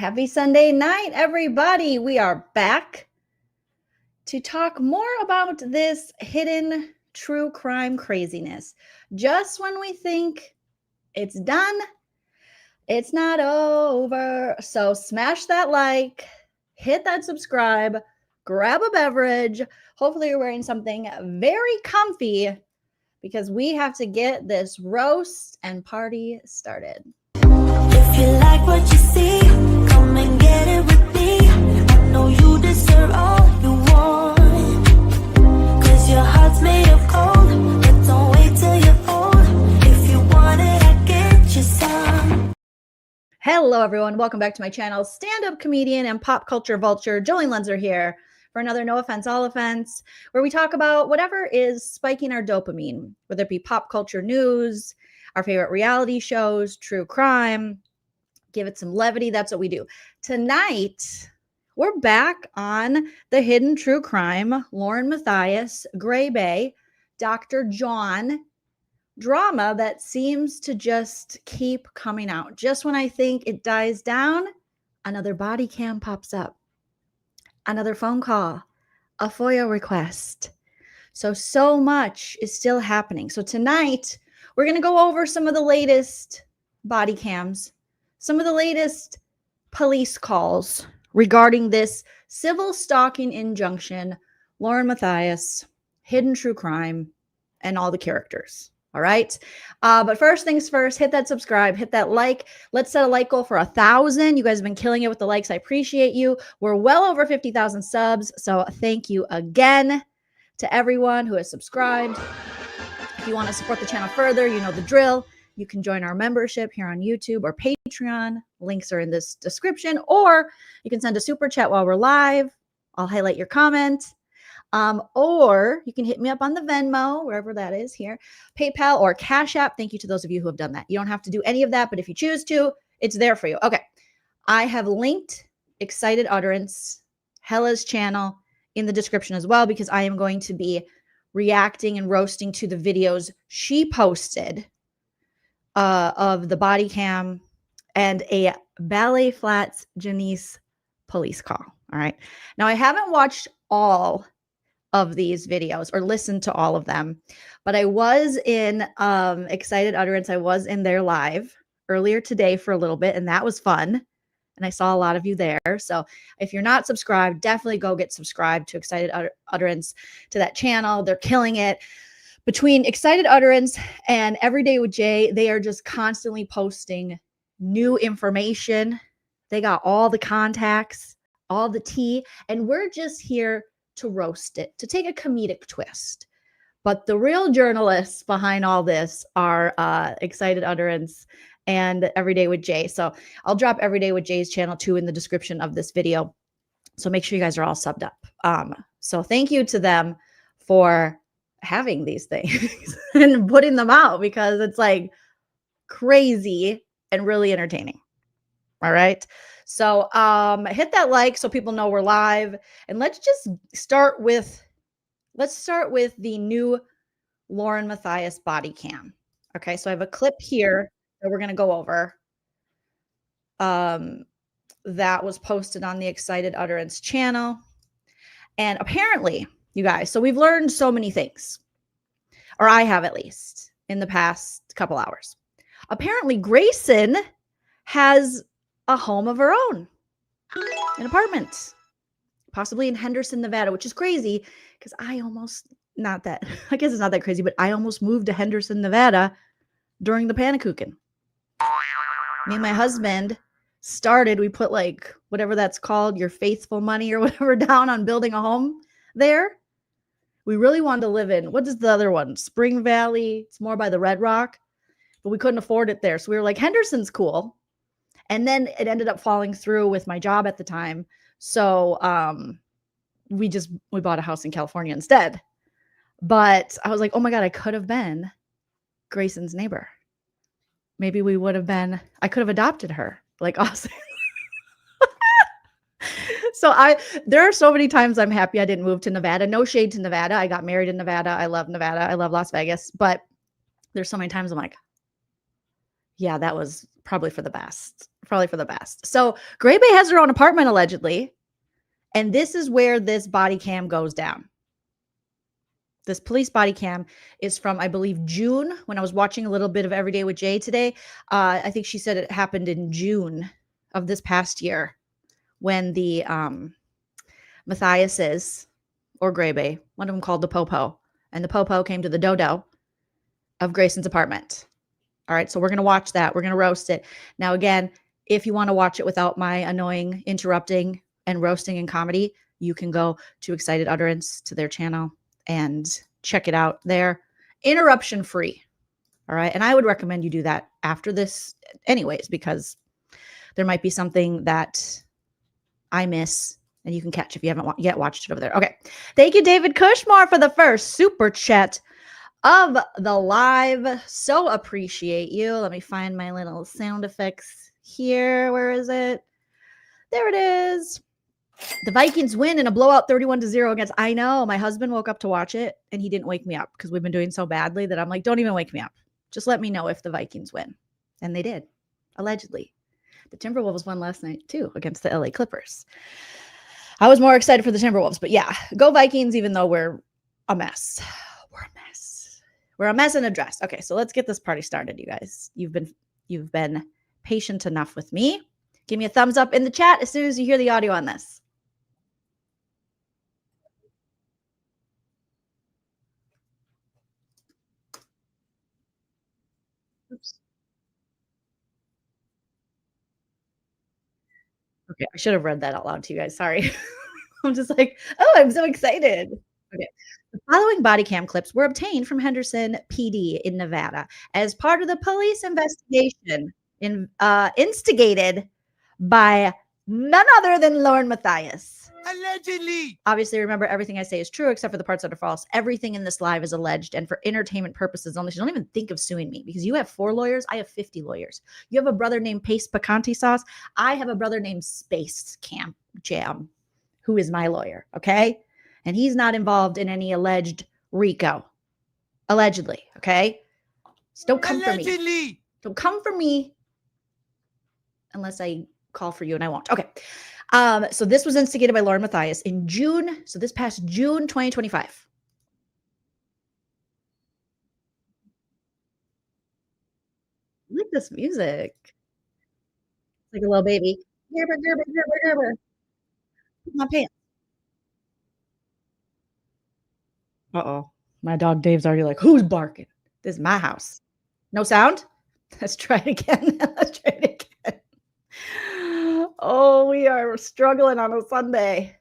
Happy Sunday night, everybody. We are back to talk more about this hidden true crime craziness. Just when we think it's done, it's not over. So smash that like, hit that subscribe, grab a beverage. Hopefully you're wearing something very comfy because we have to get this roast and party started. If you like what you see, come and get it with me. I know you deserve all you want, 'cause your heart's made of gold. But don't wait till you're old. If you want it, I get you some. Hello, everyone. Welcome back to my channel. Stand-up comedian and pop culture vulture, Joleen Lunzer here for another No Offense, All Offense, where we talk about whatever is spiking our dopamine, whether it be pop culture news, our favorite reality shows, true crime, give it some levity. That's what we do. Tonight, we're back on the hidden true crime, LaurenMatthias, Gray Bay, Dr. John drama that seems to just keep coming out. Just when I think it dies down, another body cam pops up, another phone call, a FOIA request. So much is still happening. So tonight, we're going to go over some of the latest body cams, some of the latest police calls regarding this civil stalking injunction, LaurenMatthias, hidden true crime, and all the characters. All right. But first things first, hit that subscribe, hit that like. Let's set a like goal for 1,000. You guys have been killing it with the likes. I appreciate you. We're well over 50,000 subs. So thank you again to everyone who has subscribed. If you want to support the channel further, you know the drill. You can join our membership here on YouTube or Patreon. Links are in this description, or you can send a super chat while we're live. I'll highlight your comment. Or you can hit me up on the Venmo, wherever that is here, PayPal or Cash App. Thank you to those of you who have done that. You don't have to do any of that, but if you choose to, it's there for you. Okay. I have linked Excited Utterance, Hella's channel, in the description as well, because I am going to be reacting and roasting to the videos she posted of the body cam and a Ballet Flats Janice police call. All right. Now, I haven't watched all of these videos or listened to all of them, but I was in Excited Utterance. I was in their live earlier today for a little bit, and that was fun. And I saw a lot of you there. So if you're not subscribed, definitely go get subscribed to Excited Utterance, to that channel. They're killing it. Between Excited Utterance and Everyday with Jay, they are just constantly posting new information. They got all the contacts, all the tea, and we're just here to roast it, to take a comedic twist. But the real journalists behind all this are Excited Utterance and Everyday with Jay. So I'll drop Everyday with Jay's channel too in the description of this video. So make sure you guys are all subbed up. So thank you to them for having these things and putting them out, because it's like crazy and really entertaining. All right. So hit that like so people know we're live. And let's just start with the new LaurenMatthias body cam. Okay, so I have a clip here that we're going to go over that was posted on the Excited Utterance channel. And apparently, you guys, so we've learned so many things, or I have at least, in the past couple hours. Apparently, Grayson has a home of her own, an apartment, possibly in Henderson, Nevada, which is crazy because I guess it's not that crazy, but I almost moved to Henderson, Nevada during the Panakuchen. Me and my husband we put like whatever that's called, your faithful money or whatever, down on building a home there. We really wanted to live in, what is the other one? Spring Valley. It's more by the Red Rock, but we couldn't afford it there. So we were like, Henderson's cool. And then it ended up falling through with my job at the time. So we bought a house in California instead. But I was like, oh my God, I could have been Grayson's neighbor. Maybe I could have adopted her. Like, awesome. So there are so many times I'm happy I didn't move to Nevada. No shade to Nevada. I got married in Nevada. I love Nevada. I love Las Vegas. But there's so many times I'm like, yeah, that was probably for the best. probably for the best. So Gray Bay has her own apartment allegedly. And this is where this body cam goes down. This police body cam is from, I believe, June, when I was watching a little bit of Everyday with Jay today. I think she said it happened in June of this past year when the Matthiases, or Gray Bay, one of them called the Popo, and the Popo came to the dodo of Grayson's apartment. All right, so we're going to watch that. We're going to roast it. Now, again, if you want to watch it without my annoying interrupting and roasting and comedy, you can go to Excited Utterance, to their channel, and check it out there. Interruption free. All right. And I would recommend you do that after this anyways, because there might be something that I miss and you can catch if you haven't yet watched it over there. Okay. Thank you, David Cushmore, for the first super chat of the live. So appreciate you. Let me find my little sound effects here. Where is it? There it is. The Vikings win in a blowout 31-0 against. I know. My husband woke up to watch it and he didn't wake me up because we've been doing so badly that I'm like, don't even wake me up. Just let me know if the Vikings win. And they did, allegedly. The Timberwolves won last night too against the LA Clippers. I was more excited for the Timberwolves, but yeah, go Vikings, even though we're a mess. We're a mess. We're a mess in a dress. Okay, so let's get this party started, you guys. You've been patient enough with me. Give me a thumbs up in the chat as soon as you hear the audio on this. Oops. Okay, I should have read that out loud to you guys. Sorry. I'm just like, oh, I'm so excited. Okay. The following body cam clips were obtained from Henderson PD in Nevada as part of the police investigation instigated by none other than LaurenMatthias. Allegedly. Obviously, remember, everything I say is true except for the parts that are false. Everything in this live is alleged and for entertainment purposes only. So don't even think of suing me because you have 4 lawyers. I have 50 lawyers. You have a brother named Paste Picante Sauce. I have a brother named Space Camp Jam, who is my lawyer. Okay. And he's not involved in any alleged RICO. Allegedly. Okay. So don't come for me. Don't come for me unless I call for you, and I won't. Okay. So this was instigated by LaurenMatthias in June. So this past June 2025. I like this music. It's like a little baby. Gerber, gerber, gerber, gerber. My pants. Uh-oh. My dog Dave's already like, who's barking? This is my house. No sound? Let's try it again. Let's try it again. Oh, we are struggling on a Sunday.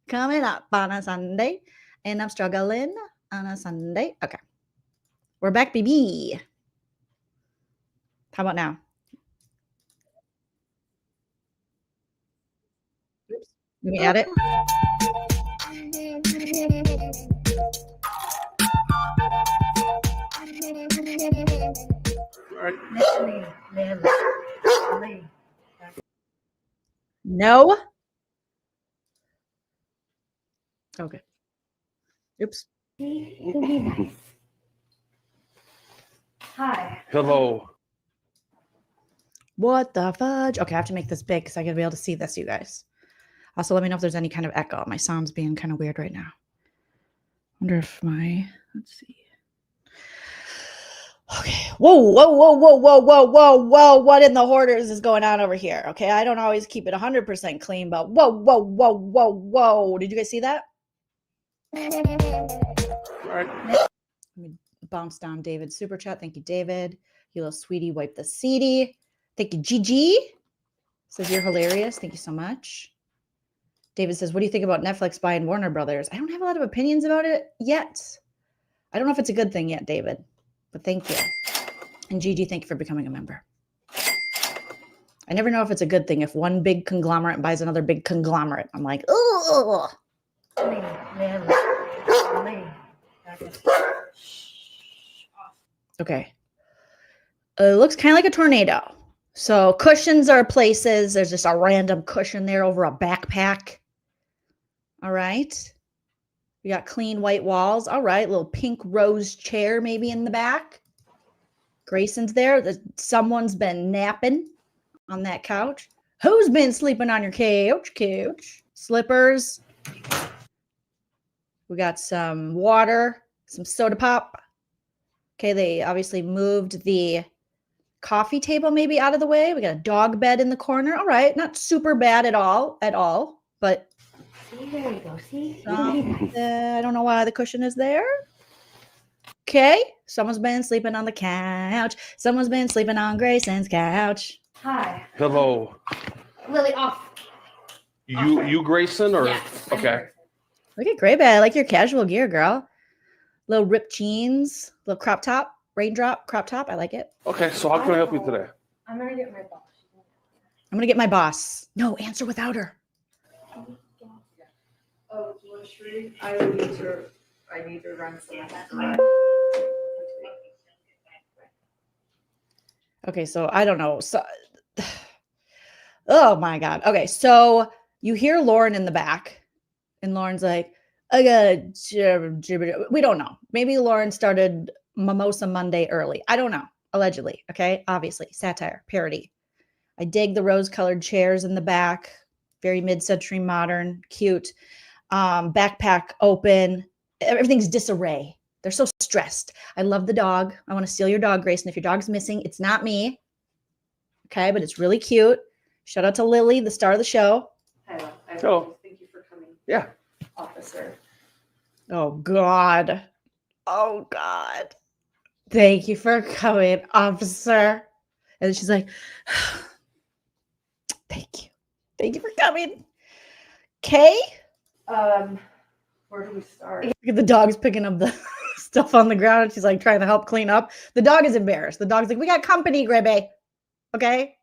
Coming up on a Sunday. And I'm struggling on a Sunday. Okay. We're back, baby. How about now? Oops. Let me add it. No. Okay. Oops. Hi. Hello. What the fudge? Okay, I have to make this big because I gotta be able to see this, you guys. Also, let me know if there's any kind of echo. My sound's being kind of weird right now. Wonder if let's see. Okay. Whoa. What in the hoarders is going on over here? Okay, I don't always keep it 100% clean, but whoa. Did you guys see that? Right. Let me bounce down David's super chat. Thank you, David. You little sweetie, wipe the seedy. Thank you, Gigi. Says you're hilarious. Thank you so much. David says, what do you think about Netflix buying Warner Brothers? I don't have a lot of opinions about it yet. I don't know if it's a good thing yet, David, but thank you. And Gigi, thank you for becoming a member. I never know if it's a good thing if one big conglomerate buys another big conglomerate. I'm like, oh. Okay. It looks kind of like a tornado. So cushions are places. There's just a random cushion there over a backpack. All right. We got clean white walls. All right. Little pink rose chair maybe in the back. Grayson's there. Someone's been napping. on that couch? Who's been sleeping on your couch? Slippers. We got some water, some soda pop. Okay, they obviously moved the coffee table maybe out of the way. We got a dog bed in the corner. All right, not super bad at all, but See, there you go. See? I don't know why the cushion is there. Okay, someone's been sleeping on the couch. Someone's been sleeping on Grayson's couch. Hi. Hello. Lily, off. You Grayson or Yes. okay. Look at Gray Bay. I like your casual gear, girl. Little ripped jeans, little crop top, raindrop crop top. I like it. Okay, so how can I help you today? I'm gonna get my boss. I'm gonna get my boss. No, answer without her. Oh, Shree, I need to run some. Okay, so I don't know. So, oh my God. Okay, so you hear Lauren in the back, and Lauren's like, I got we don't know. Maybe Lauren started Mimosa Monday early. I don't know. Allegedly. Okay. Obviously. Satire, parody. I dig the rose-colored chairs in the back. Very mid-century modern, cute. Backpack open. Everything's disarray. They're so stressed. I love the dog. I want to steal your dog, Grayson. If your dog's missing, it's not me. Okay, but it's really cute. Shout out to Lily, the star of the show. Hello. Hello. Thank you for coming, Yeah. officer. Oh, God. Oh, God. Thank you for coming, officer. And she's like, thank you. Thank you for coming. Okay. Where do we start? Look at the dog's picking up the stuff on the ground. And she's like trying to help clean up. The dog is embarrassed. The dog's like, we got company, Gribby. Okay.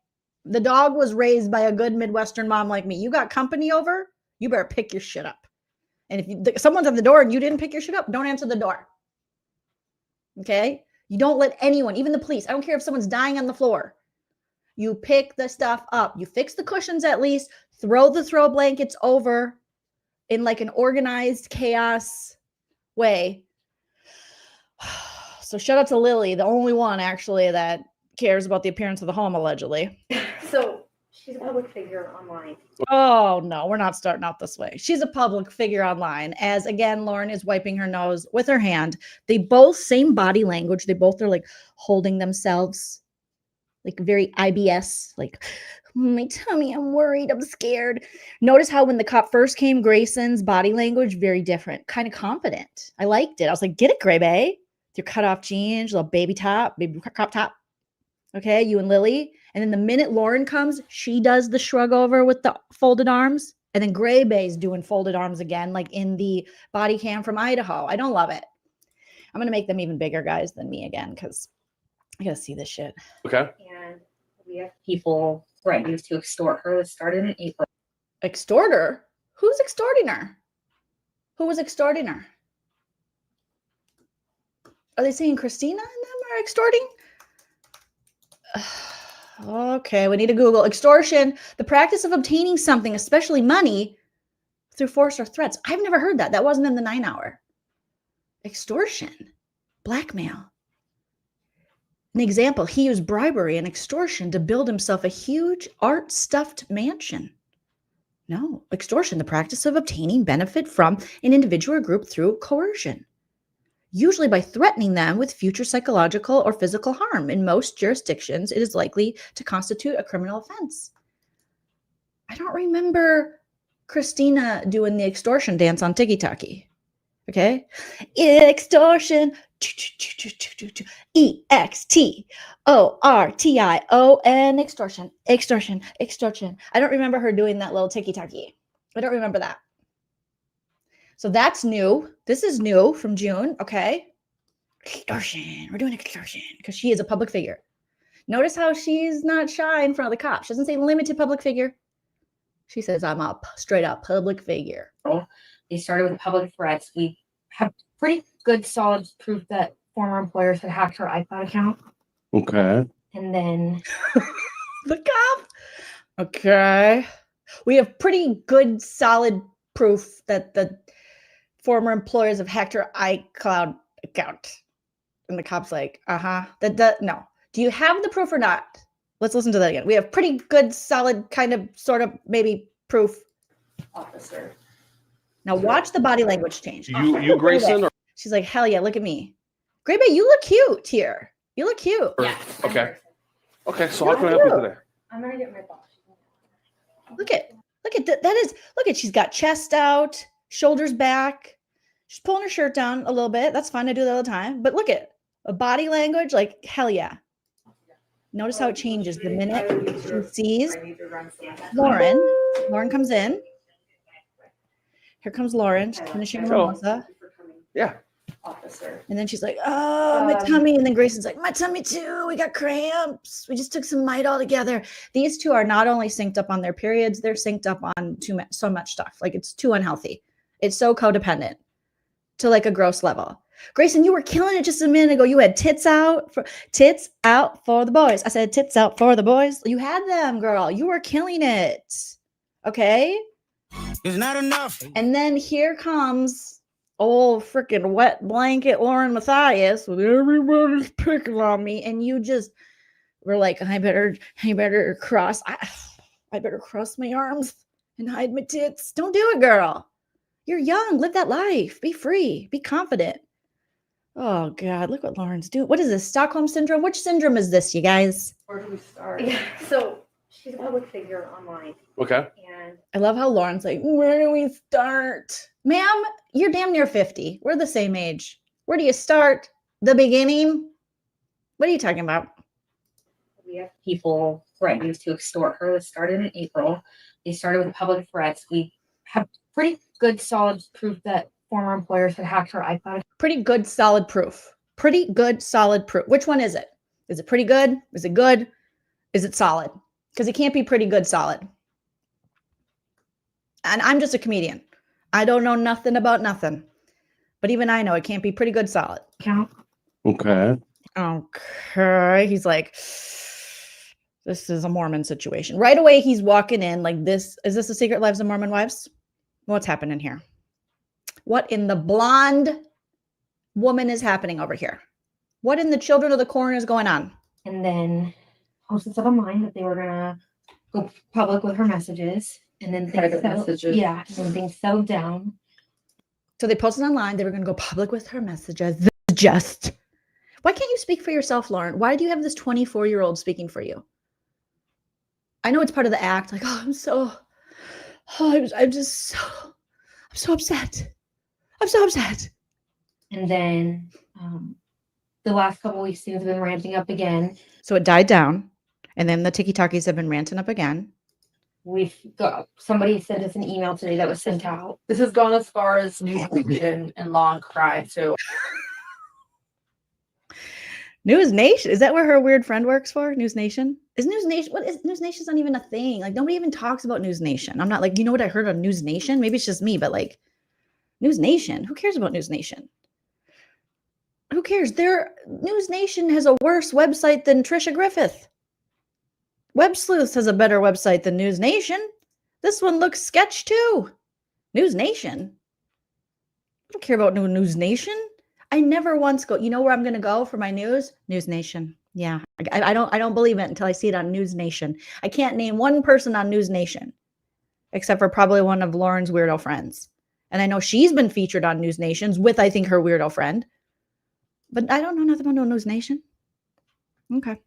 The dog was raised by a good Midwestern mom like me. You got company over, you better pick your shit up. And if someone's at the door and you didn't pick your shit up, don't answer the door. Okay. You don't let anyone, even the police, I don't care if someone's dying on the floor. You pick the stuff up. You fix the cushions at least. Throw the throw blankets over in like an organized chaos way. So shout out to Lily, the only one actually that cares about the appearance of the home, allegedly. So she's a public figure online. Oh, no, we're not starting out this way. She's a public figure online, as again, Lauren is wiping her nose with her hand. They both, same body language. They both are like holding themselves, like very IBS, like, my tummy, I'm worried, I'm scared. Notice how when the cop first came, Grayson's body language, very different, kind of confident. I liked it. I was like, get it, Gray Bay. With your cutoff jeans, little baby top, baby crop top. Okay, you and Lily. And then the minute Lauren comes, she does the shrug over with the folded arms. And then Gray Bay's doing folded arms again, like in the body cam from Idaho. I don't love it. I'm going to make them even bigger guys than me again because I got to see this shit. Okay. And we have people threatening to extort her. This started in April. Extorter? Who's extorting her? Who was extorting her? Are they saying Christina and them are extorting? Okay, we need to Google extortion, the practice of obtaining something, especially money, through force or threats. I've never heard that. That wasn't in the 9 hour. Extortion, blackmail. An example, he used bribery and extortion to build himself a huge art-stuffed mansion. No, extortion, the practice of obtaining benefit from an individual or group through coercion, usually by threatening them with future psychological or physical harm. In most jurisdictions, it is likely to constitute a criminal offense. I don't remember Christina doing the extortion dance on TikTok. Okay? Extortion. EXTORTION. Extortion. Extortion. Extortion. I don't remember her doing that little TikTok. I don't remember that. So that's new. This is new from June. Okay. Extortion. We're doing extortion because she is a public figure. Notice how she's not shy in front of the cops. She doesn't say limited public figure. She says, I'm a straight up public figure. They started with public threats. We have pretty good solid proof that former employers had hacked her iCloud account. Okay. And then The cop. Okay. We have pretty good solid proof that the former employers have hacked her iCloud account. And the cop's like, no. Do you have the proof or not? Let's listen to that again. We have pretty good, solid, kind of, sort of, maybe proof. Officer. Now watch the body language change. You Grayson or She's like, hell yeah, look at me. Gray Bay, you look cute here. You look cute. Yeah. okay. Okay, so how can I help you today? I'm gonna get my boss. Look at look at she's got chest out, shoulders back. She's pulling her shirt down a little bit. That's fine. I do that all the time. But look at a body language, like hell yeah. Notice how it changes the minute she sees I need to run some. Lauren. Lauren comes in. Here comes Lauren. She's finishing her Hello. mimosa. Yeah. Officer. And then she's like, oh, my tummy. And then Grayson's like, my tummy too. We got cramps. We just took some Midol together. These two are not only synced up on their periods, they're synced up on so much stuff. Like it's too unhealthy. It's so codependent to like a gross level. Grayson, you were killing it just a minute ago. You had tits out for the boys. I said tits out for the boys. You had them, girl. You were killing it. Okay. It's not enough. And then here comes old freaking wet blanket LaurenMatthias with everybody's picking on me. And you just were like, I better cross. I better cross my arms and hide my tits. Don't do it, girl. You're young. Live that life. Be free. Be confident. Oh, God. Look what Lauren's doing. What is this? Stockholm Syndrome? Which syndrome is this, you guys? Where do we start? Yeah. So she's a public figure online, Okay. and I love how Lauren's like, where do we start? Ma'am, you're damn near 50. We're the same age. Where do you start? The beginning? What are you talking about? we have people threatening to extort her. This started in April. They started with public threats. We have pretty good, solid proof that former employers had hacked her iCloud. Pretty good, solid proof. Pretty good, solid proof. Which one is it? Is it pretty good? Is it good? Is it solid? Because it can't be pretty good, solid. And I'm just a comedian. I don't know nothing about nothing. But even I know it can't be pretty good, solid. Account. Okay. Okay. He's like, this is a Mormon situation. Right away, he's walking in like this. Is this the Secret Lives of Mormon Wives? What's happening here? What in the blonde woman is happening over here? What in the Children of the Corn is going on? And then posted stuff online that they were gonna go public with her messages, and then Private messages. Yeah, and then things settled down. So they posted online. They were going to go public with her messages. Just why can't you speak for yourself, Lauren? Why do you have this 24-year-old speaking for you? I know it's part of the act. Like, I'm so upset. I'm so upset. And then the last couple weeks things have been ramping up again. So it died down, and then the tiki-takis have been ranting up again. We've got somebody sent us an email today that was sent out. This has gone as far as News Nation and Long Cry too. News Nation, is that where her weird friend works for? News Nation? Is News Nation, what is News Nation's not even a thing. Like nobody even talks about News Nation. I'm not like, you know what I heard on News Nation? Maybe it's just me, but like News Nation, who cares about News Nation? Who cares? News Nation has a worse website than Trisha Griffith. Web Sleuths has a better website than News Nation. This one looks sketch too. News Nation. I don't care about no News Nation. I never once go, you know where I'm going to go for my news? News Nation. Yeah. I don't believe it until I see it on News Nation. I can't name one person on News Nation except for probably one of Lauren's weirdo friends. And I know she's been featured on News Nations with, I think, her weirdo friend. But I don't know nothing about no News Nation. Okay.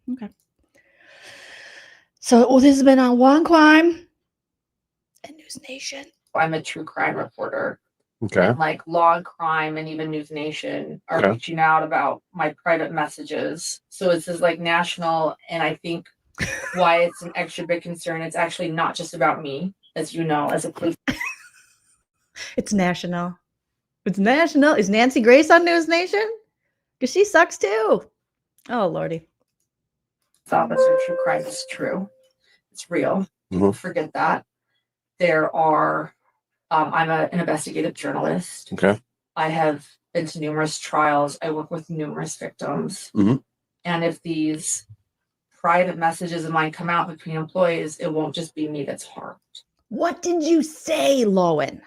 So this has been on One Crime and News Nation. I'm a true crime reporter. Okay. And like Law and Crime and even News Nation are Okay. reaching out about my private messages. So this is like national, and I think why it's an extra big concern. It's actually not just about me, as you know, as a police. It's national. It's national. Is Nancy Grace on News Nation? Because she sucks too. Oh, Lordy. Officer, true crime is true. It's real. Mhm. Forget that. There are. I'm an investigative journalist. Okay. I have been to numerous trials. I work with numerous victims. Mhm. And if these private messages of mine come out between employees, it won't just be me that's harmed. What did you say, Lowen?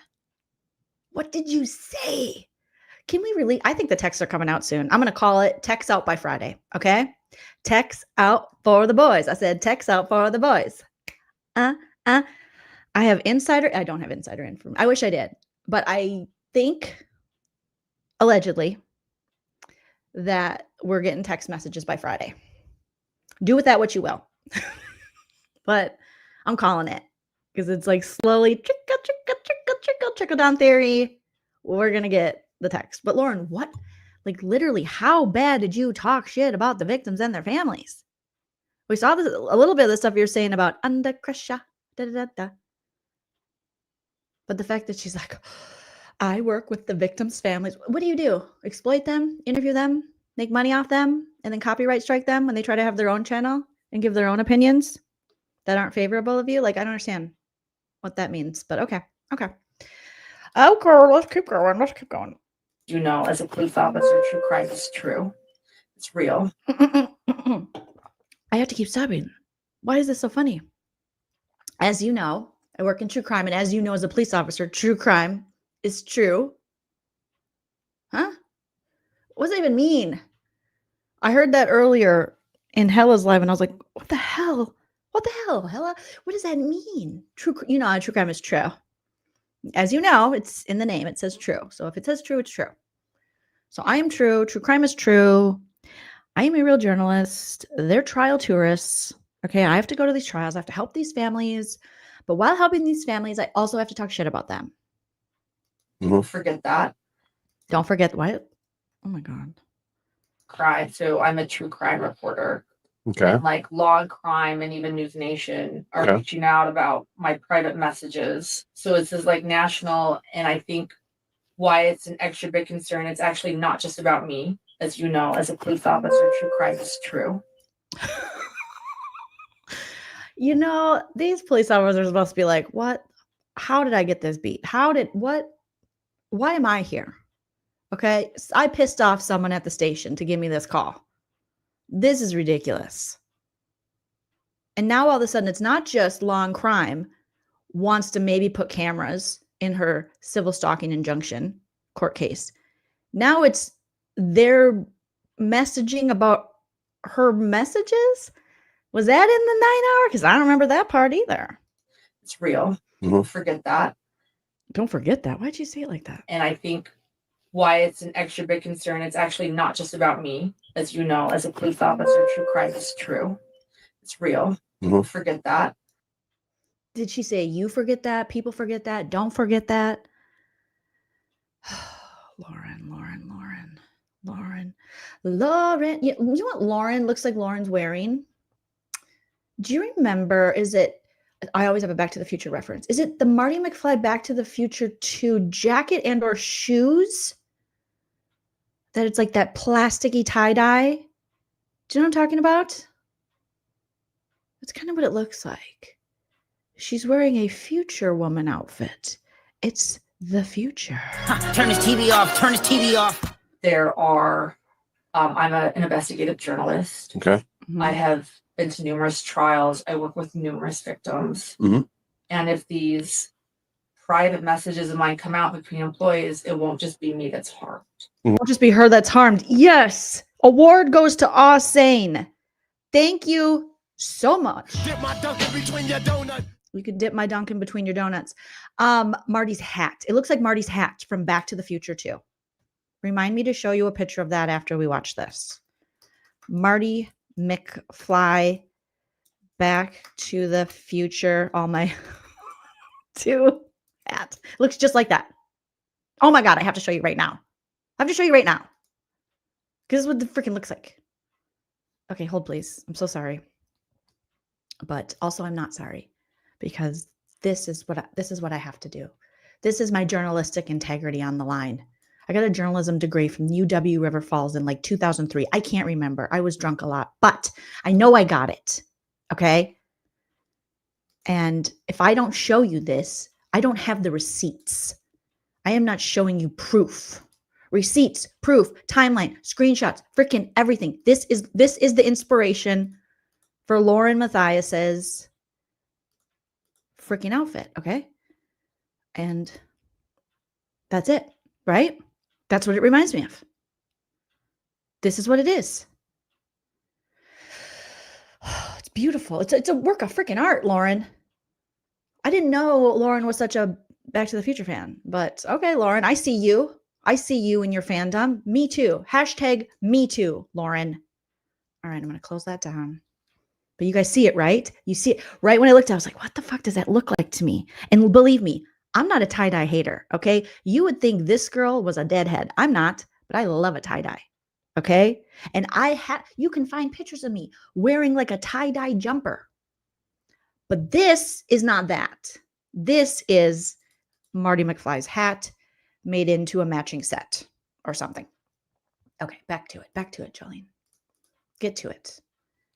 What did you say? Can we release? I think the texts are coming out soon. I'm going to call it texts out by Friday. Okay. Text out for the boys. I said text out for the boys. I have insider. I don't have insider information. I wish I did, but I think allegedly that we're getting text messages by Friday. Do with that what you will. But I'm calling it because it's like slowly trickle down theory. We're going to get the text. But Lauren, what? Like literally, how bad did you talk shit about the victims and their families? We saw this, a little bit of the stuff you're saying about under pressure. Da, da, da, da. But the fact that she's like, I work with the victims' families. What do? Exploit them, interview them, make money off them, and then copyright strike them when they try to have their own channel and give their own opinions that aren't favorable of you? Like, I don't understand what that means, but okay. Okay, let's keep going. You know, as a police officer, true crime is true. It's real. I have to keep stopping. Why is this so funny? As you know, I work in true crime, and as you know, as a police officer, true crime is true. Huh? What does that even mean? I heard that earlier in Hella's live, and I was like, what the hell? What the hell, Hella? What does that mean? True crime is true. As you know, it's in the name. It says true. So if it says true, it's true. So I am true. True crime is true. I am a real journalist. They're trial tourists. Okay, I have to go to these trials. I have to help these families. But while helping these families, I also have to talk shit about them. Don't forget that. Don't forget what? Oh my God. Crime. So I'm a true crime reporter. Okay. And like Law and Crime and even News Nation are Okay. reaching out about my private messages. So it's this like national, and I think why it's an extra big concern. It's actually not just about me. As you know, as a police officer, true crime is true. You know, these police officers must be like, what? How did I get this beat? Why am I here? Okay. I pissed off someone at the station to give me this call. This is ridiculous. And now all of a sudden, it's not just Law and Crime wants to maybe put cameras in her civil stalking injunction court case. Now it's they're messaging about her messages. Was that in the 9 hour? Because I don't remember that part either. It's real. Don't forget that. Don't forget that. Why'd you say it like that? And I think why it's an extra big concern. It's actually not just about me. As you know, as a police officer, true crime is true. It's real. Don't forget that. Did she say you forget that? People forget that? Don't forget that? Lauren. You know what Lauren looks like Lauren's wearing? Do you remember, I always have a Back to the Future reference. Is it the Marty McFly Back to the Future 2 jacket and or shoes? That it's like that plasticky tie-dye? Do you know what I'm talking about? That's kind of what it looks like. She's wearing a future woman outfit. It's the future. Turn his TV off. Turn his TV off. There are, I'm an investigative journalist. Okay. I have been to numerous trials. I work with numerous victims. Mhm. And if these private messages of mine come out between employees, it won't just be me that's harmed. It won't just be her that's harmed. Yes. Award goes to Sane. Thank you so much. Dip my dunk in between your donut. You could dip my dunk in between your donuts. Marty's hat. It looks like Marty's hat from Back to the Future 2. Remind me to show you a picture of that after we watch this. Marty McFly, Back to the Future, all my 2 hat. Looks just like that. Oh my God, I have to show you right now. I have to show you right now. Because this is what the freaking looks like. Okay, hold please. I'm so sorry. But also I'm not sorry because this is what I have to do. This is my journalistic integrity on the line. I got a journalism degree from UW River Falls in like 2003. I can't remember. I was drunk a lot, but I know I got it. Okay. And if I don't show you this, I don't have the receipts. I am not showing you proof. Receipts, proof, timeline, screenshots, freaking everything. This is the inspiration for LaurenMatthias's freaking outfit. Okay. And that's it, right? That's what it reminds me of. This is what it is. beautiful. It's a work of freaking art, Lauren. I didn't know Lauren was such a Back to the Future fan, but okay, Lauren, I see you. I see you in your fandom. Me too. Hashtag me too, Lauren. All right, I'm going to close that down. But you guys see it, right? You see it right when I looked, I was like, what the fuck does that look like to me? And believe me, I'm not a tie-dye hater, okay? You would think this girl was a deadhead. I'm not, but I love a tie-dye, okay? And you can find pictures of me wearing like a tie-dye jumper. But this is not that. This is Marty McFly's hat made into a matching set or something. Okay, back to it. Back to it, Jolene. Get to it.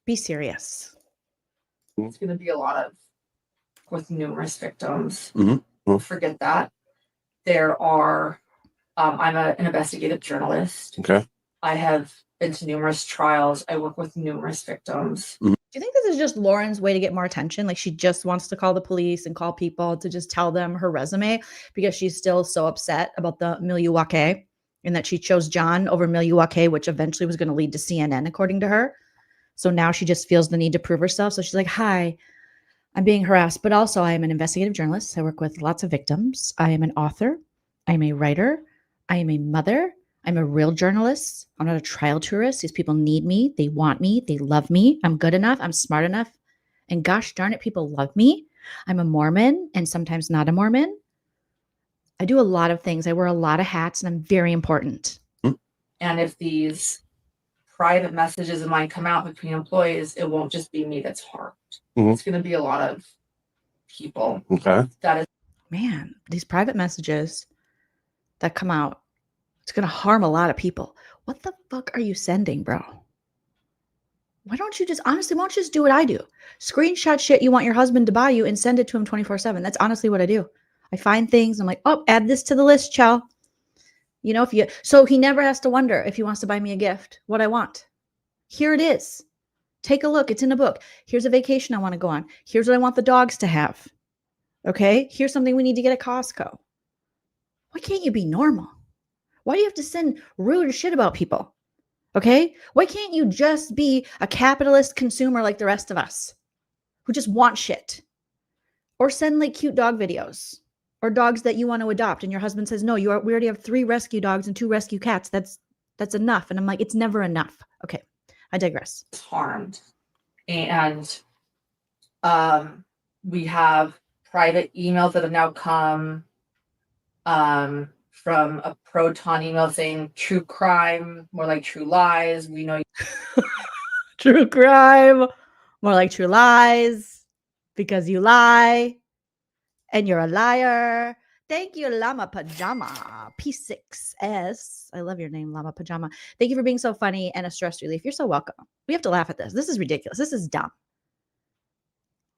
Be serious. It's going to be a lot of with numerous victims. Mhm. Forget that. There are, I'm an investigative journalist. Okay. I have been to numerous trials. I work with numerous victims. Do you think this is just Lauren's way to get more attention? Like she just wants to call the police and call people to just tell them her resume because she's still so upset about the Milwaukee and that she chose John over Milwaukee, which eventually was going to lead to CNN, according to her. So now she just feels the need to prove herself. So she's like, hi, I'm being harassed, but also I am an investigative journalist. I work with lots of victims. I am an author. I am a writer. I am a mother. I'm a real journalist. I'm not a trial tourist. These people need me. They want me. They love me. I'm good enough. I'm smart enough. And gosh darn it, people love me. I'm a Mormon and sometimes not a Mormon. I do a lot of things. I wear a lot of hats and I'm very important. And if these private messages of mine come out between employees, it won't just be me that's harmed. Mhm. It's going to be a lot of people. Okay. That is Man, these private messages that come out, it's going to harm a lot of people. What the fuck are you sending, bro? Why don't you just do what I do? Screenshot shit you want your husband to buy you and send it to him 24/7. That's honestly what I do. I find things. I'm like, oh, add this to the list, Chell. You know, so he never has to wonder if he wants to buy me a gift, what I want. Here it is. Take a look. It's in a book. Here's a vacation I want to go on. Here's what I want the dogs to have. Okay. Here's something we need to get at Costco. Why can't you be normal? Why do you have to send rude shit about people? Okay. Why can't you just be a capitalist consumer like the rest of us who just want shit? Or send like cute dog videos or dogs that you want to adopt. And your husband says, no, we already have 3 rescue dogs and 2 rescue cats. That's enough. And I'm like, it's never enough. Okay. I digress. harmed. And we have private emails that have now come from a Proton email saying true crime, more like true lies. We know True crime, more like true lies, because you lie and you're a liar. Thank you, Llama Pajama P6S. I love your name, Llama Pajama. Thank you for being so funny and a stress relief. You're so welcome. We have to laugh at this. This is ridiculous. This is dumb.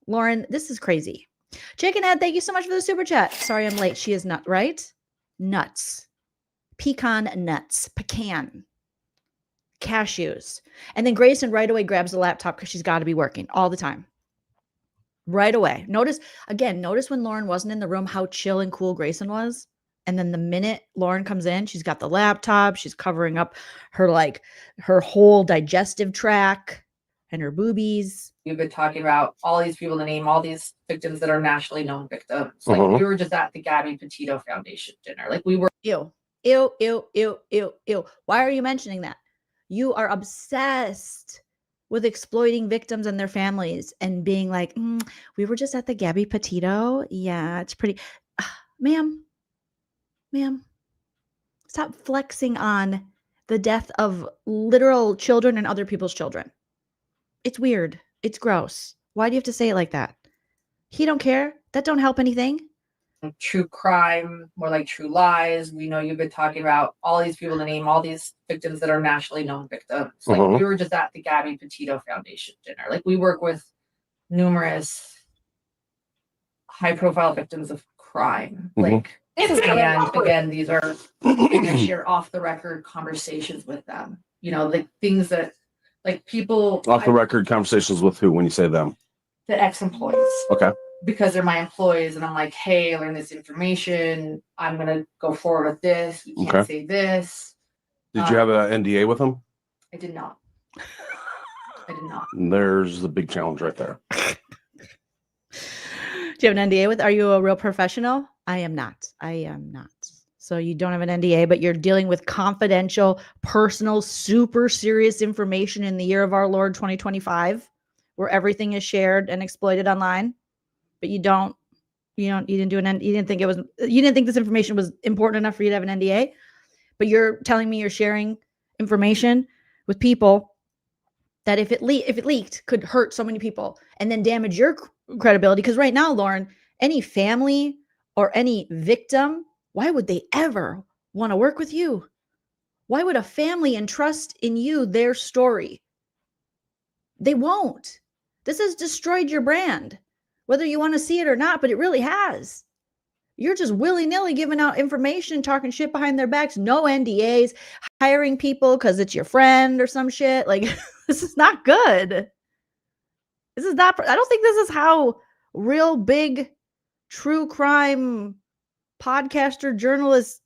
Lauren, this is crazy. Chicken Head, thank you so much for the super chat. Sorry I'm late. She is not right. Nuts. Pecan nuts. Pecan. Cashews. And then Grayson right away grabs the laptop because she's got to be working all the time. Right away. Notice when Lauren wasn't in the room, how chill and cool Grayson was. And then the minute Lauren comes in, she's got the laptop. She's covering up her whole digestive tract and her boobies. we've been talking about all these people to name all these victims that are nationally known victims. Like we were just at the Gabby Petito Foundation dinner. Like we were. Ew, ew, ew, ew, ew, ew. Why are you mentioning that? You are obsessed with exploiting victims and their families and being like, we were just at the Gabby Petito. Yeah, it's pretty. Ma'am, stop flexing on the death of literal children and other people's children. It's weird. It's gross. Why do you have to say it like that? He don't care. That don't help anything. True crime, more like true lies. We know you've been talking about all these people to name all these victims that are nationally known victims. Like we were just at the Gabby Petito Foundation dinner. Like we work with numerous high profile victims of crime. Like and again, these are I share off the record conversations with them. You know, like things that like people Off the record conversations with who when you say them? The ex-employees. Okay. Because they're my employees and I'm like, hey, I learned this information. I'm going to go forward with this. We can't say this. Did you have an NDA with them? I did not. I did not. There's the big challenge right there. Do you have an NDA with? Are you a real professional? I am not. I am not. So you don't have an NDA, but you're dealing with confidential, personal, super serious information in the year of our Lord 2025, where everything is shared and exploited online. But you didn't think this information was important enough for you to have an NDA, but you're telling me you're sharing information with people that if it leaked could hurt so many people and then damage your credibility. Because right now, Lauren, any family or any victim, why would they ever want to work with you? Why would a family entrust in you their story? They won't. This has destroyed your brand, whether you want to see it or not, but it really has. You're just willy-nilly giving out information, talking shit behind their backs, no NDAs, hiring people because it's your friend or some shit. Like, this is not good. This is not, I don't think this is how real big true crime podcaster journalists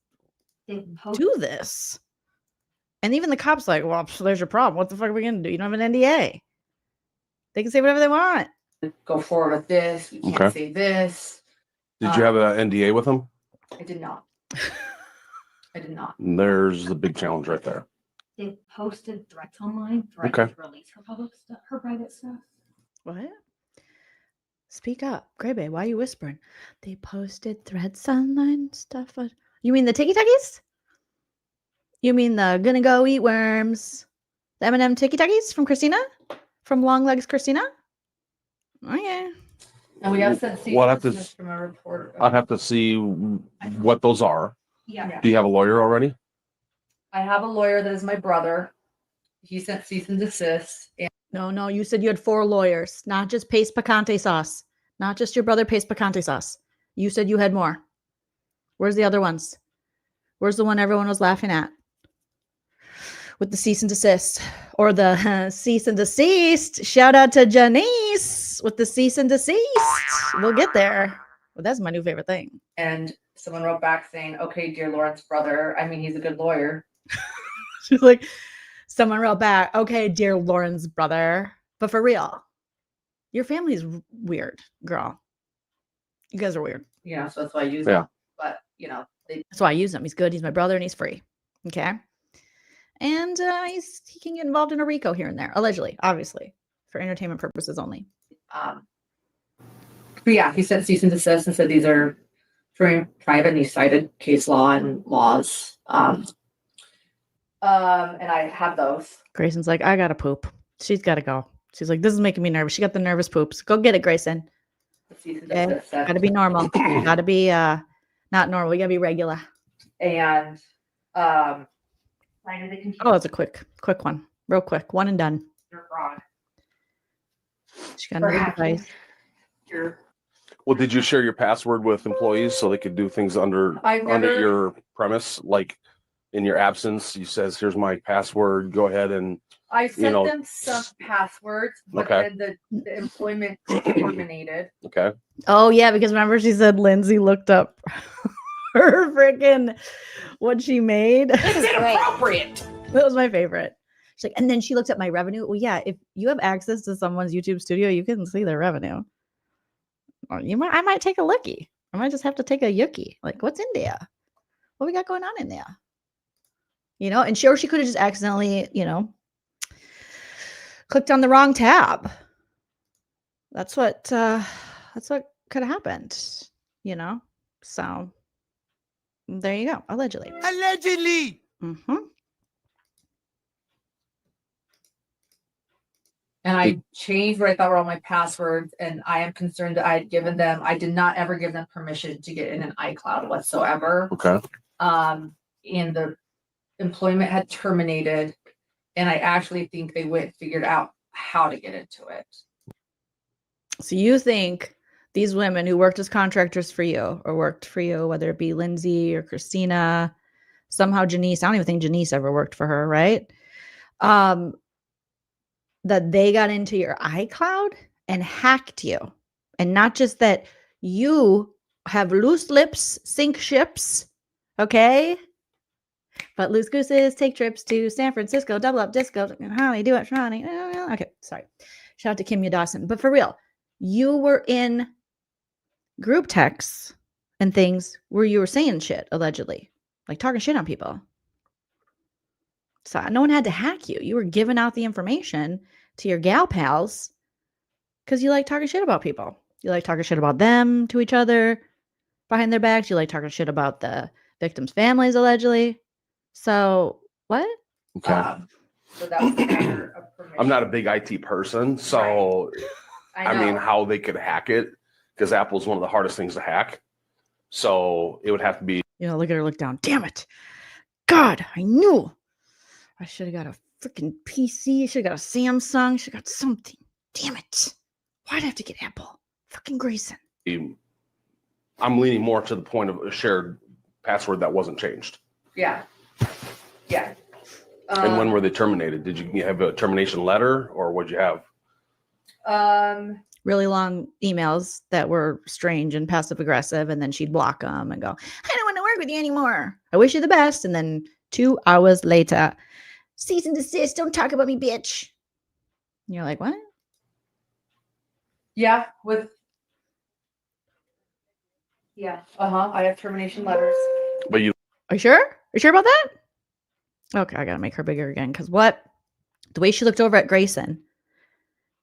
do this. And even the cops like, well, there's your problem. What the fuck are we going to do? You don't have an NDA. They can say whatever they want. Go forward with this. We can't say this. Did you have an NDA with them? I did not. I did not. There's the big challenge right there. They posted threats online, Okay. threatening to release her public stuff, her private stuff. What? Speak up. Gray Bay, why are you whispering? They posted threads online stuff. You mean the Tiki Takis? You mean the gonna go eat worms? The M&M Tiki Takis from Christina? From Long Legs Christina? Oh, yeah. And we have sent We'll have to- from a reporter. I'd have to see what those are. Yeah. Do you have a lawyer already? I have a lawyer that is my brother. He sent cease and desist. And No, you said you had 4 lawyers, not just Pace Picante sauce, not just your brother Pace Picante sauce. You said you had more. Where's the other ones? Where's the one everyone was laughing at? With the cease and desist or the cease and deceased. Shout out to Janice with the cease and desist. We'll get there. Well, that's my new favorite thing. and someone wrote back saying, okay, dear Lauren's brother. I mean, he's a good lawyer. She's like, someone wrote back, okay, dear Lauren's brother. But for real, your family's weird, girl. You guys are weird. You know, so that's why I use Yeah. him. But, you know, That's why I use him. He's good. He's my brother and he's free. Okay. And he can get involved in a RICO here and there, allegedly, obviously, for entertainment purposes only. but yeah, he sent cease and desist and said these are very private, and he cited case law and laws. And I have those. Grayson's like, I gotta poop. She's gotta go. She's like, this is making me nervous. She got the nervous poops. Go get it, Grayson. The cease and Okay. desist. Gotta be normal. Gotta be not normal. We gotta be regular. And Oh, that's a quick one. Real quick. One and done. you're fraud. She got another device. You're Well, did you share your password with employees so they could do things under your premise? Like in your absence, you says, here's my password. Go ahead and I sent know- them some passwords, but Okay. then the employment terminated. okay. Oh yeah, because remember she said Lindsay looked up her freaking what she made. This is inappropriate. That was my favorite. She's like, and then she looked at my revenue. Well, yeah, if you have access to someone's YouTube studio, you can see their revenue. Or I might take a lookie. I might just have to take a yucky. Like, what's in there? What we got going on in there? You know, and she could have just accidentally, clicked on the wrong tab. That's what could have happened, So there you go. Allegedly. Allegedly. Mm-hmm. And I changed what I thought were all my passwords, and I am concerned that I had given them. I did not ever give them permission to get in an iCloud whatsoever. Okay. And the employment had terminated, and I actually think they went and figured out how to get into it. So you think these women who worked as contractors for you or worked for you, whether it be Lindsay or Christina, somehow Janice, I don't even think Janice ever worked for her, right? That they got into your iCloud and hacked you. And not just that, you have loose lips, sink ships, okay? But loose gooses take trips to San Francisco, double up disco. Honey, do it, honey. Okay, sorry. Shout out to Kim Dawson. But for real, you were in group texts and things where you were saying shit, allegedly, like talking shit on people. So no one had to hack you. You were giving out the information to your gal pals because you like talking shit about people. You like talking shit about them to each other behind their backs. You like talking shit about the victims' families, allegedly. So what? Okay. So that was a matter of permission. I'm not a big IT person, so I mean, how they could hack it, because Apple's one of the hardest things to hack. So it would have to be. Look at her look down. Damn it. God, I knew. I should have got a freaking PC. I should have got a Samsung. Should have got something. Damn it. Why'd I have to get Apple? Fucking Grayson. I'm leaning more to the point of a shared password that wasn't changed. Yeah. Yeah. And when were they terminated? Did you have a termination letter, or what'd you have? Really long emails that were strange and passive aggressive, and then she'd block them and go, I don't want to work with you anymore. I wish you the best. And then 2 hours later, cease and desist. Don't talk about me, bitch. And you're like, what? Yeah. I have termination letters. But you. Are you sure? Are you sure about that? Okay, I gotta make her bigger again. Because what? The way she looked over at Grayson,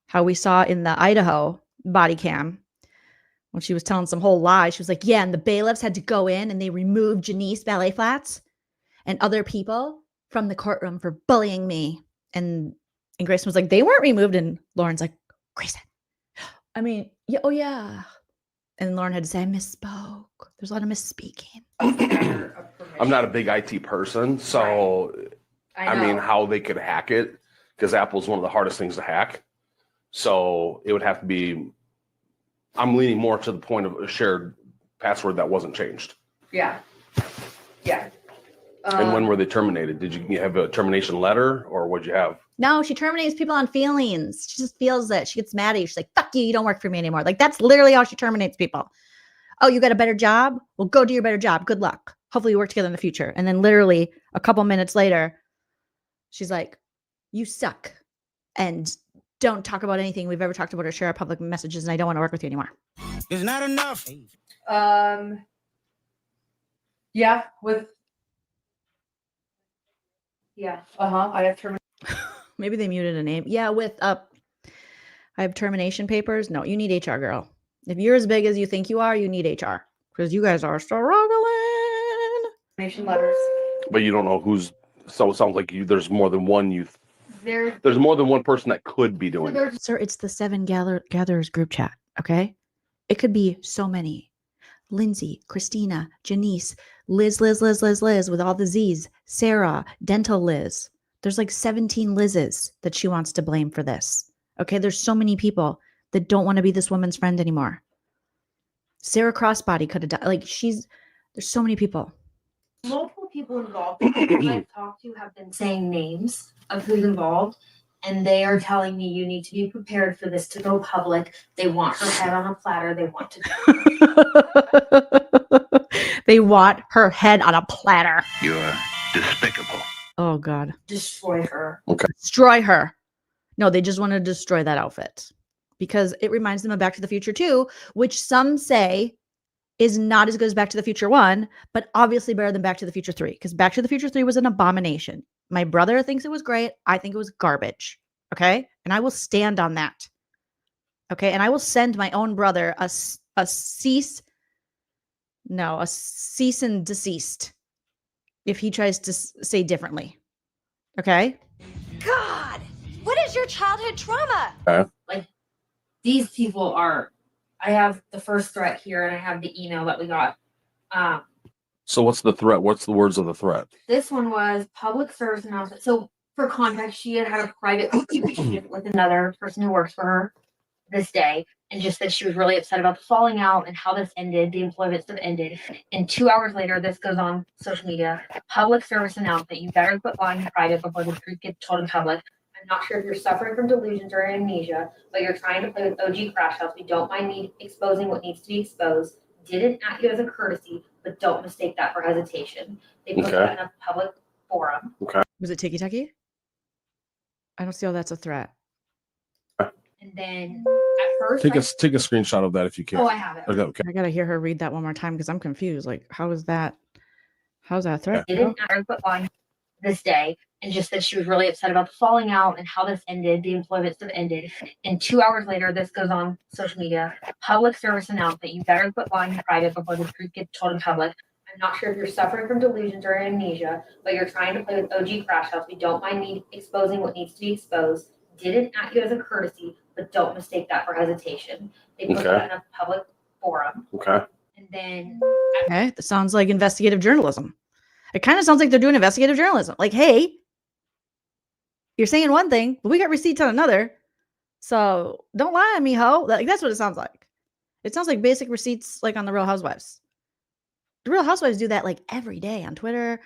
how we saw in the Idaho body cam, when she was telling some whole lie, she was like, yeah, and the bailiffs had to go in and they removed Janice Ballet Flats and other people from the courtroom for bullying me. And Grayson was like, they weren't removed. And Lauren's like, Grayson, I mean, yeah, oh yeah. And Lauren had to say, I misspoke. There's a lot of misspeaking. I'm not a big IT person, so I mean, how they could hack it, because Apple's one of the hardest things to hack. So it would have to be. I'm leaning more to the point of a shared password that wasn't changed. Yeah. Yeah. And when were they terminated? Did you have a termination letter, or what'd you have? No, she terminates people on feelings. She just feels it. She gets mad at you. She's like, fuck you. You don't work for me anymore. Like, that's literally how she terminates people. Oh, you got a better job? Well, go do your better job. Good luck. Hopefully you work together in the future. And then literally a couple minutes later, she's like, you suck. And don't talk about anything we've ever talked about or share our public messages. And I don't want to work with you anymore. It's not enough. Yeah. I have termination. Maybe they muted a name. Yeah, I have termination papers. No, you need HR, girl. If you're as big as you think you are, you need HR, because you guys are struggling. Termination letters. But you don't know who's. So it sounds like there's more than one. There's more than one person that could be doing it. Sir, it's the 7 gatherers group chat. Okay, it could be so many. Lindsay, Christina, Janice, Liz with all the Z's, Sarah, Dental Liz. There's like 17 Liz's that she wants to blame for this. Okay, there's so many people that don't want to be this woman's friend anymore. Sarah Crossbody could have died. Like, there's so many people. Multiple people involved. People I've talked to have been saying names of who's involved, and they are telling me you need to be prepared for this to go public. They want her head on a platter. They want to. They want her head on a platter. You're despicable. Oh, God. Destroy her. Okay. Destroy her. No, they just want to destroy that outfit because it reminds them of Back to the Future 2, which some say is not as good as Back to the Future 1, but obviously better than Back to the Future 3, because Back to the Future 3 was an abomination. My brother thinks it was great. I think it was garbage. Okay. And I will stand on that. Okay. And I will send my own brother a cease and desist if he tries to say differently. Okay. God, what is your childhood trauma? Like, these people are. I have the first threat here, and I have the email that we got. So what's the threat? What's the words of the threat? This one was public service announcement. So for context, she had a private conversation with another person who works for her this day, and just that she was really upset about the falling out and how this ended, the employment stuff ended. And 2 hours later, this goes on social media. Public service announcement. You better quit lying in private before the truth gets told in public. I'm not sure if you're suffering from delusions or amnesia, but you're trying to play with OG Crash House. We don't mind exposing what needs to be exposed. Didn't act you as a courtesy, but don't mistake that for hesitation. They put that in a public forum. Was it Tiki-Taki? I don't see how that's a threat. And then at first, Take a screenshot of that if you can. oh, I have it. Okay. I gotta hear her read that one more time because I'm confused. Like, how's that a threat? Didn't put on this day, and just that she was really upset about the falling out and how this ended, the employment stuff ended. And 2 hours later, this goes on social media. Public service announcement: you better quit lying in private before the truth gets told in public. I'm not sure if you're suffering from delusions or amnesia, but you're trying to play with OG Crash House. We don't mind exposing what needs to be exposed. Didn't act you as a courtesy, but don't mistake that for hesitation. They put that in a public forum. Okay. And then Okay, that sounds like investigative journalism. It kind of sounds like they're doing investigative journalism. Like, hey, you're saying one thing, but we got receipts on another. So don't lie on me, ho. Like, that's what it sounds like. It sounds like basic receipts like on the Real Housewives. The Real Housewives do that like every day on Twitter,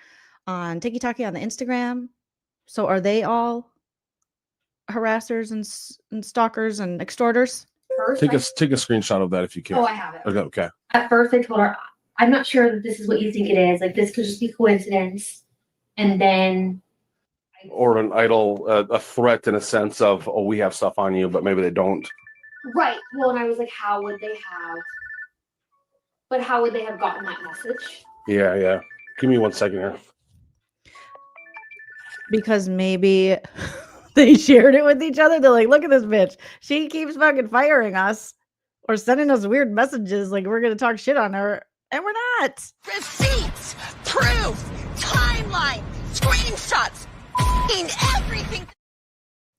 on Tiki-Taki, on the Instagram. So are they all harassers and stalkers and extorters? first, Take a screenshot of that if you can. oh, I have it. Okay. At first, I told her, I'm not sure that this is what you think it is. Like, this could just be coincidence. And then, Or an idle, a threat in a sense of, oh, we have stuff on you, but maybe they don't. right. Well, and I was like, how would they have gotten that message? Yeah. Give me 1 second here. Because maybe they shared it with each other. They're like, look at this bitch. She keeps fucking firing us or sending us weird messages like we're going to talk shit on her. And we're not. Receipts, proof, timeline, screenshots, everything.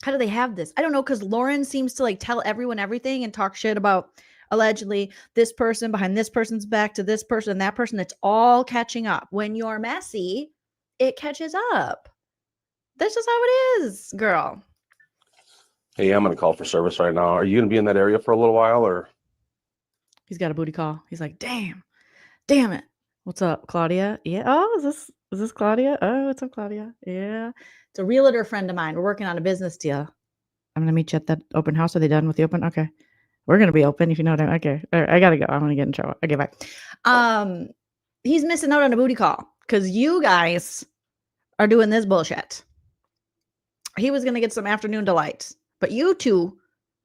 How do they have this? I don't know, because Lauren seems to like tell everyone everything and talk shit about allegedly this person behind this person's back to this person and that person. It's all catching up. When you're messy, it catches up. That's just how it is, girl. Hey, I'm gonna call for service right now. Are you gonna be in that area for a little while, or? He's got a booty call. He's like, damn it. What's up, Claudia? Yeah. Oh, is this Claudia? Oh, what's up, Claudia? Yeah. It's a realtor friend of mine. We're working on a business deal. I'm gonna meet you at that open house. Are they done with the open? Okay. We're gonna be open if you know what I mean. Okay. All right, I gotta go. I'm gonna get in trouble. Okay, bye. He's missing out on a booty call because you guys are doing this bullshit. He was gonna get some afternoon delight, but you two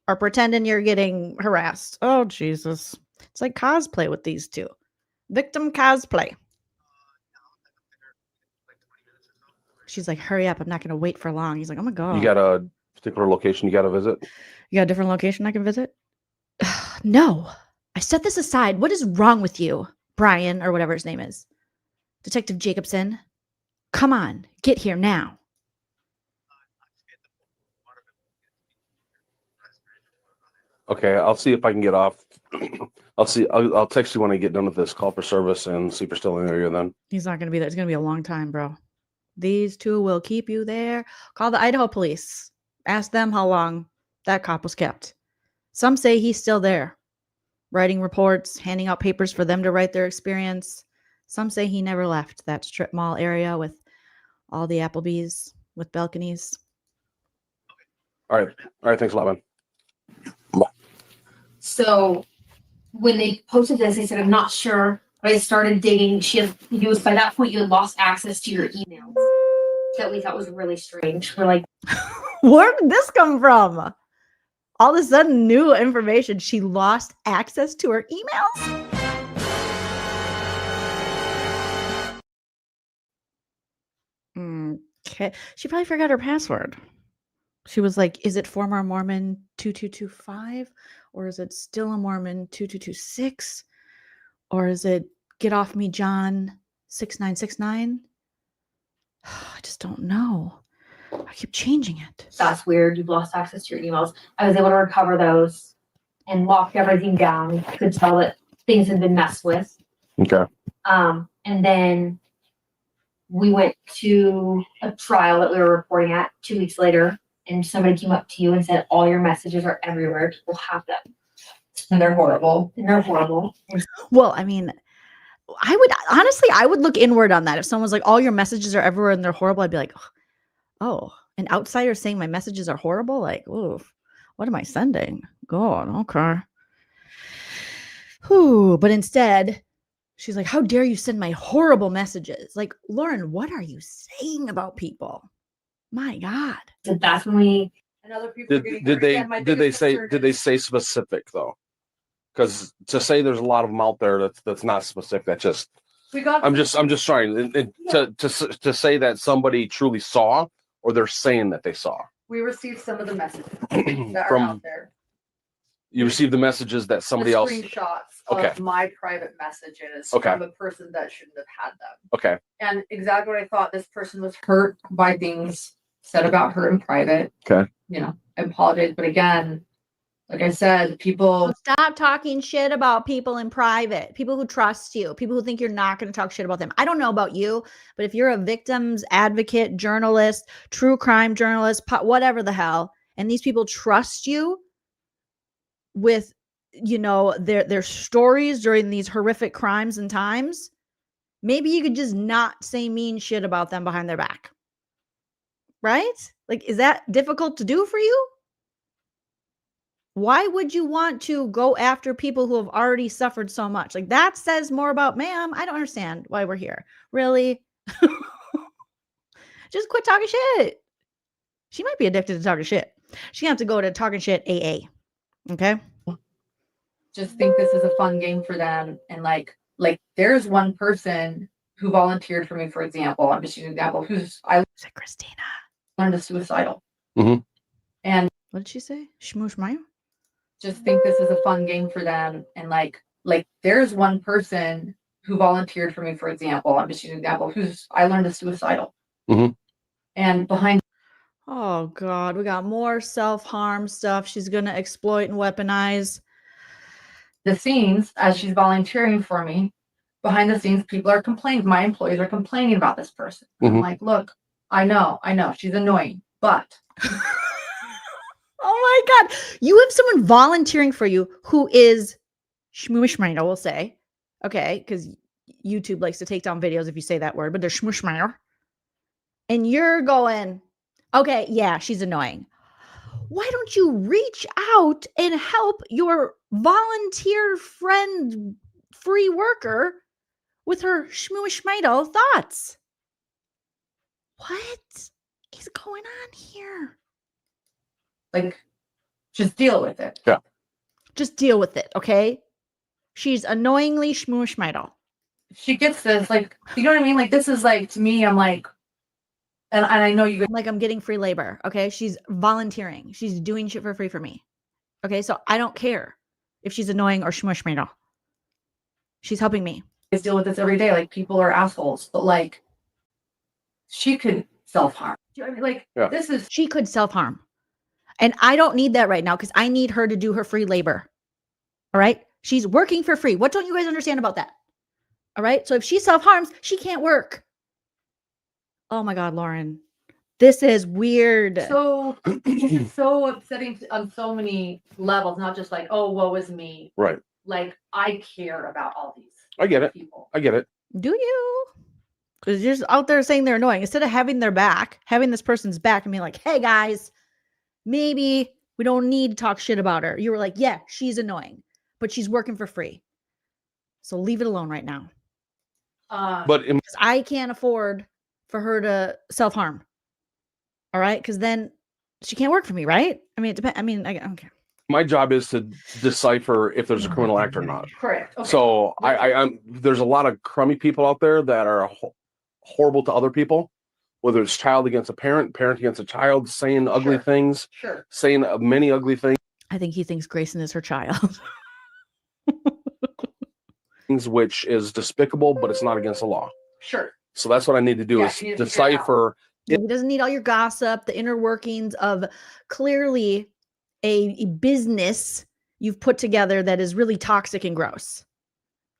are pretending you're getting harassed. Oh, Jesus. It's like cosplay with these two. Victim cosplay. She's like, hurry up. I'm not going to wait for long. He's like, oh my God. You got a particular location you got to visit? You got a different location I can visit? No. I set this aside. What is wrong with you, Brian, or whatever his name is? Detective Jacobson. Come on. Get here now. Okay, I'll see if I can get off. I'll text you when I get done with this call for service and see if you're still in the area then. He's not going to be there. It's going to be a long time, bro. These two will keep you there. Call the Idaho police. Ask them how long that cop was kept. Some say he's still there, writing reports, handing out papers for them to write their experience. Some say he never left that strip mall area with all the Applebee's with balconies. All right. Thanks a lot, man. So when they posted this, they said, I'm not sure. But I started digging. By that point, you had lost access to your emails. That we thought was really strange. We're like, where did this come from? All of a sudden, new information. She lost access to her emails? Okay. She probably forgot her password. She was like, is it former Mormon 2225? Or is it still a Mormon 2226? Or is it get off me John 6969? I just don't know. I keep changing it. that's weird. You've lost access to your emails. I was able to recover those and lock everything down. Could tell that things had been messed with. Okay. And then we went to a trial that we were reporting at 2 weeks later, and somebody came up to you and said, all your messages are everywhere. People have them. And they're horrible. Well, I mean, I would look inward on that. If someone's like, all your messages are everywhere and they're horrible, I'd be like, oh, an outsider saying my messages are horrible? Like, ooh, what am I sending? God, okay. Whew. But instead, She's like, how dare you send my horrible messages? Like, Lauren, what are you saying about people? My God. So that's when we, And other people are getting Did hurt. Again, my biggest concern they is- say specific though? Because to say there's a lot of them out there that's not specific, that just we got I'm just trying to say that somebody truly saw, or they're saying that they saw. we received some of the messages that are From out there. you received the messages that somebody The else. screenshots Okay. of my private messages Okay. from a person that shouldn't have had them. Okay. And exactly what I thought, this person was hurt by things said about her in private. Okay. You know, I apologize, but again, like I said, people Stop talking shit about people in private, people who trust you, people who think you're not going to talk shit about them. I don't know about you, but if you're a victims advocate, journalist, true crime journalist, whatever the hell, and these people trust you with, you know, their stories during these horrific crimes and times, maybe you could just not say mean shit about them behind their back. Right? Like, is that difficult to do for you? Why would you want to go after people who have already suffered so much? Like, that says more about, ma'am, I don't understand why we're here. Really? Just quit talking shit. She might be addicted to talking shit. She's gonna have to go to talking shit AA. Okay? just think this is a fun game for them. And like there's one person who volunteered for me, for example, I'm just using an example, I Is it Christina? learned is suicidal. Mhm. And What did she say? Shmoosh Maya? just think this is a fun game for them. And like there's one person who volunteered for me, for example, I'm just using an example, I learned is suicidal. Mhm. And behind Oh God, we got more self-harm stuff she's gonna exploit and weaponize. the scenes, as she's volunteering for me, behind the scenes, people are complaining. My employees are complaining about this person. I'm Mhm. like, look, I know, she's annoying, but Oh my God. You have someone volunteering for you who is shmooshminer, we'll say. Okay, because YouTube likes to take down videos if you say that word, but they're shmooshminer. And you're going, okay, yeah, she's annoying. Why don't you reach out and help your volunteer friend, free worker, with her shmooshmidal thoughts? What is going on here? like, just deal with it. Yeah. Just deal with it, okay? She's annoyingly shmooshmidal. She gets this, like, you know what I mean? Like, this is like, to me, I'm like, and I know you Like, I'm getting free labor, okay? She's volunteering. She's doing shit for free for me. Okay, so I don't care if she's annoying or shmooshmidal. She's helping me. guys deal with this every day. Like, people are assholes, but like, she could self-harm. Do you know what I mean? Like, Yeah. this is She could self-harm. And I don't need that right now because I need her to do her free labor. All right? She's working for free. What don't you guys understand about that? All right? So if she self-harms, she can't work. Oh my God, Lauren. This is weird. so it's so upsetting on so many levels, not just like, oh, woe is me. Right. Like, I care about all these I get it. people. I get it. Do you? Because you're just out there saying they're annoying. Instead of having their back, having this person's back and being like, hey guys, maybe we don't need to talk shit about her. You were like, yeah, she's annoying, but she's working for free. So leave it alone right now. But in, 'Cause I can't afford for her to self-harm. All right? Because then she can't work for me, right? I mean, it depends. I mean, I don't care. my job is to decipher if there's a criminal act or not. Correct. Okay. So I'm there's a lot of crummy people out there that are horrible to other people, whether it's child against a parent, parent against a child, saying ugly Sure. things, Sure. saying many ugly things, I think he thinks Grayson is her child. which is despicable, but it's not against the law. Sure. So that's what I need to do Yeah, is you need to figure it out. decipher. He doesn't need all your gossip, the inner workings of clearly a business you've put together that is really toxic and gross.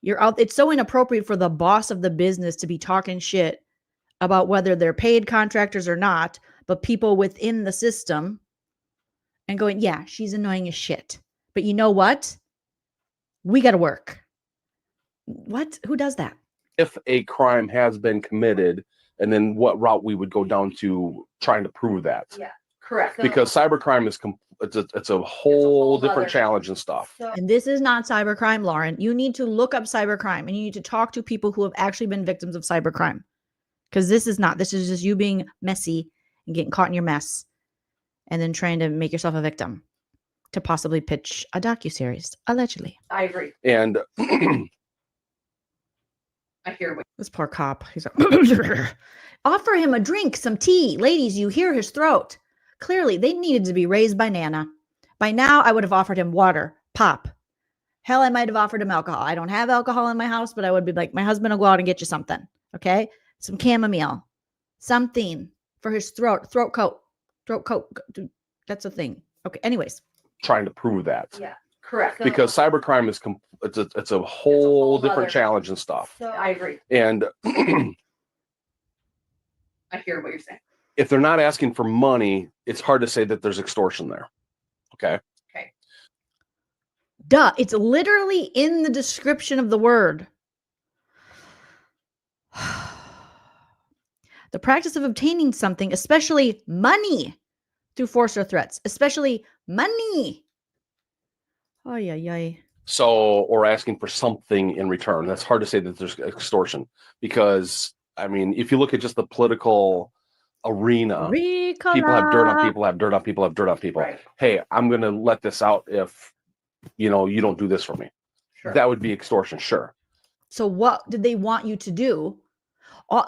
You're out. It's so inappropriate for the boss of the business to be talking shit about whether they're paid contractors or not, but people within the system and going, yeah, she's annoying as shit. But you know what? We got to work. What? Who does that? If a crime has been committed, and then what route we would go down to trying to prove that. Yeah. Correct. because cybercrime is it's a whole different other- challenge and stuff. And this is not cybercrime, Lauren. You need to look up cybercrime and you need to talk to people who have actually been victims of cybercrime. Because this is just you being messy and getting caught in your mess and then trying to make yourself a victim to possibly pitch a docuseries, allegedly. I agree. And I hear what This poor cop. He's like, offer him a drink, some tea. Ladies, you hear his throat. Clearly, they needed to be raised by Nana. By now, I would have offered him water, pop. Hell, I might have offered him alcohol. I don't have alcohol in my house, but I would be like, my husband will go out and get you something. Okay? Some chamomile. Something for his throat. Throat coat. That's a thing. Okay. Anyways. trying to prove that. Yeah, correct. Because cybercrime is it's a whole different other- challenge and stuff. I agree. And I hear what you're saying. if they're not asking for money, it's hard to say that there's extortion there. Okay. Duh. It's literally in the description of the word. The practice of obtaining something, especially money, through force or threats, especially money. Oh, yeah. So, or asking for something in return. That's hard to say that there's extortion because, I mean, if you look at just the political arena, people have dirt on people, have dirt on people, have dirt on people. Right. Hey, I'm going to let this out if, you don't do this for me. Sure. That would be extortion. Sure. So what did they want you to do?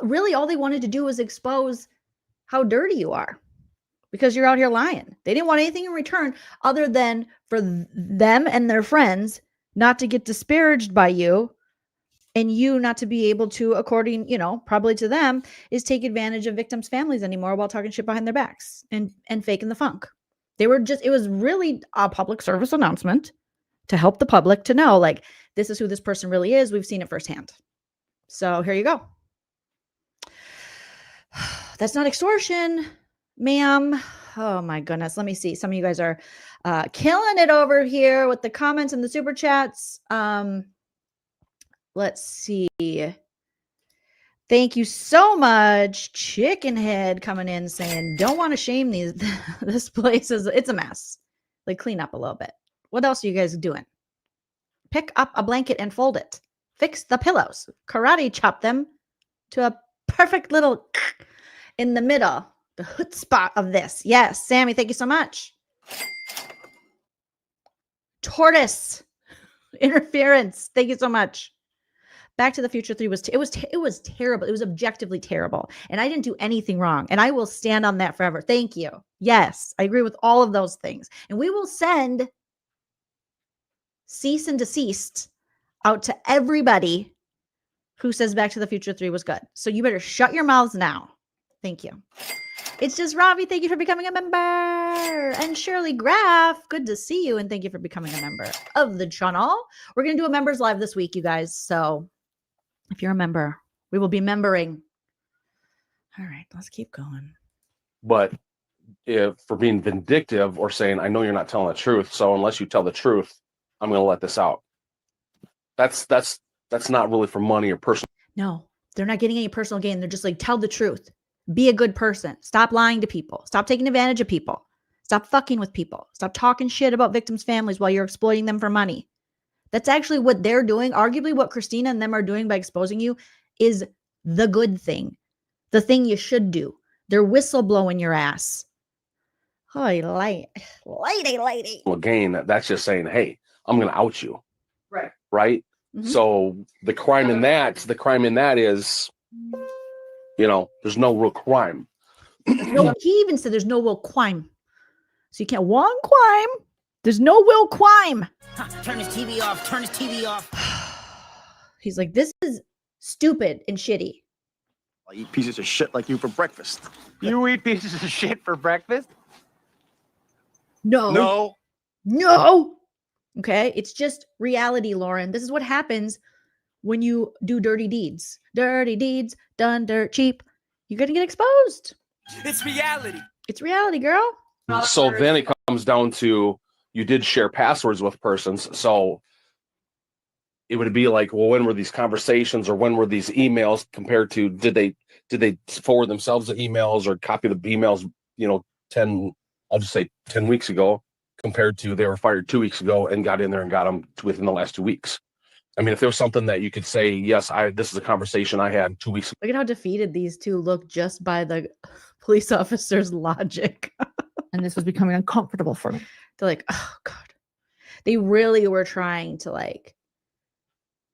Really, all they wanted to do was expose how dirty you are because you're out here lying. They didn't want anything in return other than for them and their friends not to get disparaged by you and you not to be able to, according, probably to them, is take advantage of victims' families anymore while talking shit behind their backs and faking the funk. It was really a public service announcement to help the public to know, like, this is who this person really is. We've seen it firsthand. So here you go. That's not extortion, ma'am. Oh my goodness. Let me see. Some of you guys are killing it over here with the comments and the super chats. Let's see. Thank you so much. Chicken Head coming in saying, don't want to shame these. This place it's a mess. Like, clean up a little bit. What else are you guys doing? Pick up a blanket and fold it. Fix the pillows. Karate chop them to a perfect little in the middle. The hood spot of this. Yes, Sammy, thank you so much. Tortoise interference. Thank you so much. Back to the Future 3 was terrible. It was objectively terrible. And I didn't do anything wrong. And I will stand on that forever. Thank you. Yes, I agree with all of those things. And we will send cease and desist out to everybody who says Back to the Future 3 was good. So you better shut your mouths now. Thank you. It's just Robbie. Thank you for becoming a member. And Shirley Graff, good to see you. And thank you for becoming a member of the channel. We're going to do a members live this week, you guys. So if you're a member, we will be membering. All right, let's keep going. But if for being vindictive or saying, I know you're not telling the truth, so unless you tell the truth, I'm going to let this out. That's not really for money or personal. No, they're not getting any personal gain. They're just like, tell the truth. Be a good person. Stop lying to people. Stop taking advantage of people. Stop fucking with people. Stop talking shit about victims' families while you're exploiting them for money. That's actually what they're doing. Arguably what Christina and them are doing by exposing you is the good thing. The thing you should do. They're whistleblowing your ass. Oh, lady. Well, gain, that's just saying, hey, I'm going to out you. Right. Right. Mhm. So the crime in that is, there's no real crime. No, he even said there's no will crime. So you can't one crime. There's no will crime. Turn his TV off. Turn his TV off. He's like, this is stupid and shitty. I eat pieces of shit like you for breakfast. You eat pieces of shit for breakfast? No. Okay. It's just reality, Lauren. This is what happens when you do dirty deeds. Dirty deeds done dirt cheap. You're going to get exposed. It's reality. It's reality, girl. So then it comes down to you did share passwords with persons. So it would be like, well, when were these conversations or when were these emails compared to did they forward themselves the emails or copy the emails, 10 I'll just say 10 weeks ago compared to they were fired 2 weeks ago and got in there and got them within the last 2 weeks. I mean, if there was something that you could say, yes, this is a conversation I had 2 weeks ago. Look at how defeated these two look just by the police officer's logic. And this was becoming uncomfortable for me. They're like, oh God. They really were trying to like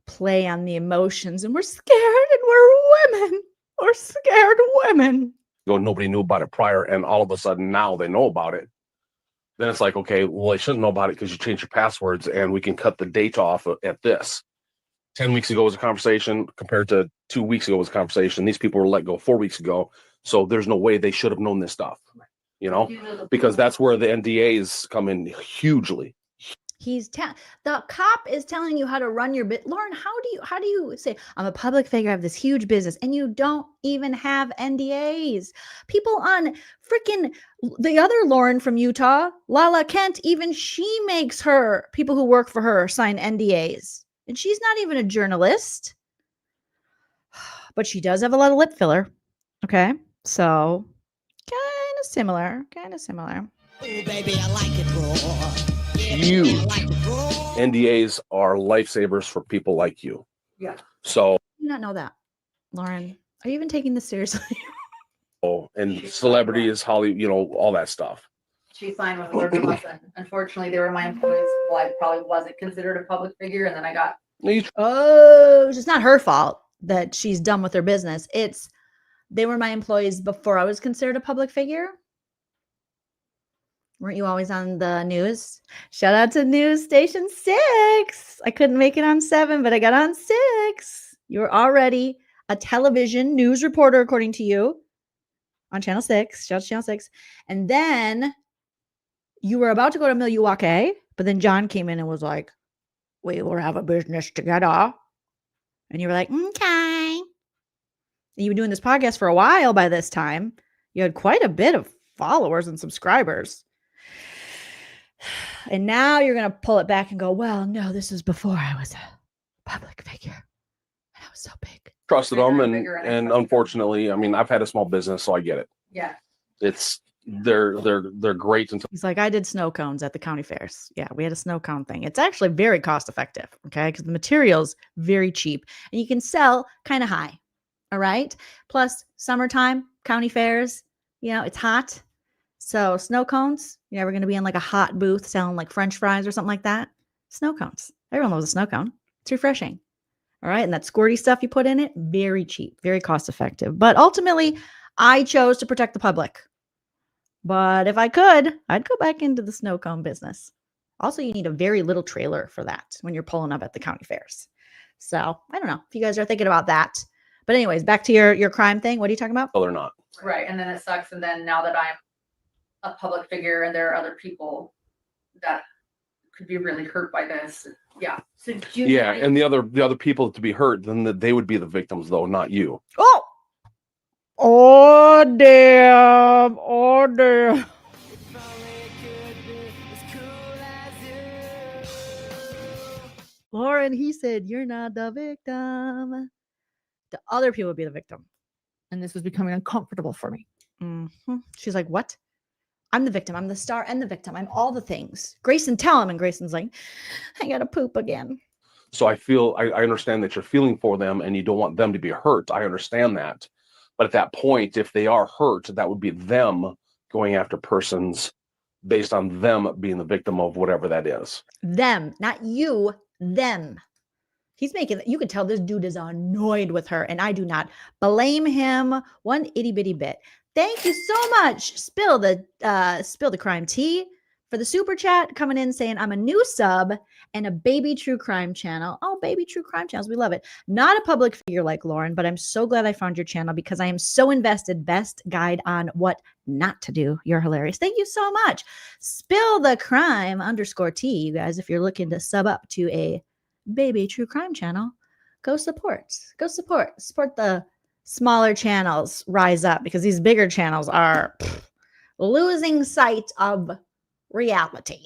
play on the emotions, and we're scared and we're women. We're scared women. Nobody knew about it prior, and all of a sudden now they know about it. Then it's like, okay, well, they shouldn't know about it because you changed your passwords, and we can cut the date off at this. 10 weeks ago was a conversation compared to 2 weeks ago was a conversation. These people were let go 4 weeks ago. So there's no way they should have known this stuff, because that's where the NDAs come in hugely. The cop is telling you how to run your bit. Lauren, how do you say I'm a public figure, I have this huge business, and you don't even have NDAs? People on freaking the other Lauren from Utah, Lala Kent, even she makes her people who work for her sign NDAs, and she's not even a journalist, but she does have a lot of lip filler. Okay, so kind of similar. Ooh, baby, I like it raw. Huge. NDAs are lifesavers for people like you. Yeah. So I do not know that, Lauren. Are you even taking this seriously? And celebrities, Hollywood, all that stuff. She signed with Liberty Lesson. Unfortunately, they were my employees. Well, I probably wasn't considered a public figure, and then I got. Oh, it's not her fault that she's done with her business. They were my employees before I was considered a public figure. Weren't you always on the news? Shout out to News Station 6. I couldn't make it on 7, but I got on 6. You were already a television news reporter, according to you, on Channel 6. Shout out to Channel 6. And then you were about to go to Milwaukee, but then John came in and was like, we will have a business together. And you were like, okay. And you've been doing this podcast for a while by this time. You had quite a bit of followers and subscribers. And now you're going to pull it back and go, well, no, this was before I was a public figure. And I was so big. Trusted them. And unfortunately, I mean, I've had a small business, so I get it. Yeah. They're great. He's like, I did snow cones at the county fairs. Yeah, we had a snow cone thing. It's actually very cost effective. Okay. Because the material's very cheap and you can sell kind of high. All right. Plus summertime, county fairs, it's hot. So snow cones, you're never going to be in like a hot booth selling like French fries or something like that. Snow cones. Everyone loves a snow cone. It's refreshing. All right. And that squirty stuff you put in it, very cheap, very cost effective. But ultimately, I chose to protect the public. But if I could, I'd go back into the snow cone business. Also, you need a very little trailer for that when you're pulling up at the county fairs. So I don't know if you guys are thinking about that. But anyways, back to your crime thing. What are you talking about? No, they're not. Right. And then it sucks. And then now that I'm a public figure and there are other people that could be really hurt by this. Yeah. So and the other people to be hurt, then they would be the victims though, not you. Oh damn. Lauren, he said, you're not the victim. The other people would be the victim. And this was becoming uncomfortable for me. Mm-hmm. She's like, what? I'm the victim. I'm the star and the victim. I'm all the things. Grayson, tell him. And Grayson's like, I got to poop again. So I understand that you're feeling for them and you don't want them to be hurt. I understand that. But at that point, if they are hurt, that would be them going after persons based on them being the victim of whatever that is. Them, not you, them. He's making, you could tell this dude is annoyed with her, and I do not blame him one itty bitty bit. Thank you so much. Spill the crime tea for the super chat coming in saying I'm a new sub and a baby true crime channel. Oh, baby true crime channels. We love it. Not a public figure like Lauren, but I'm so glad I found your channel because I am so invested. Best guide on what not to do. You're hilarious. Thank you so much. Spill the crime _ tea, you guys. If you're looking to sub up to a baby true crime channel, go support the smaller channels rise up because these bigger channels are losing sight of reality.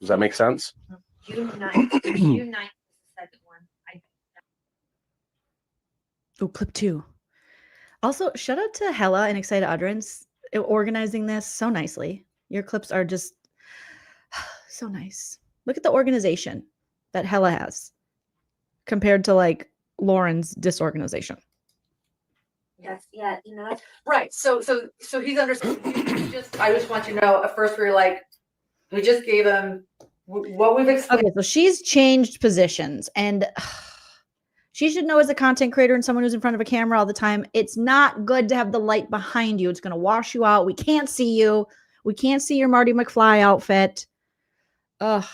Does that make sense? June 9th. June 9th is the second one. Oh, clip 2. Also, shout out to Hella and Excited Utterance organizing this so nicely. Your clips are just so nice. Look at the organization that Hella has compared to like Lauren's disorganization. Yes, yeah, you know, that's Right. So he's understanding. I just want you to know. At first, we were like, we just gave him what we've explained. Okay, so she's changed positions, and she should know as a content creator and someone who's in front of a camera all the time, it's not good to have the light behind you. It's going to wash you out. We can't see you. We can't see your Marty McFly outfit. Ugh,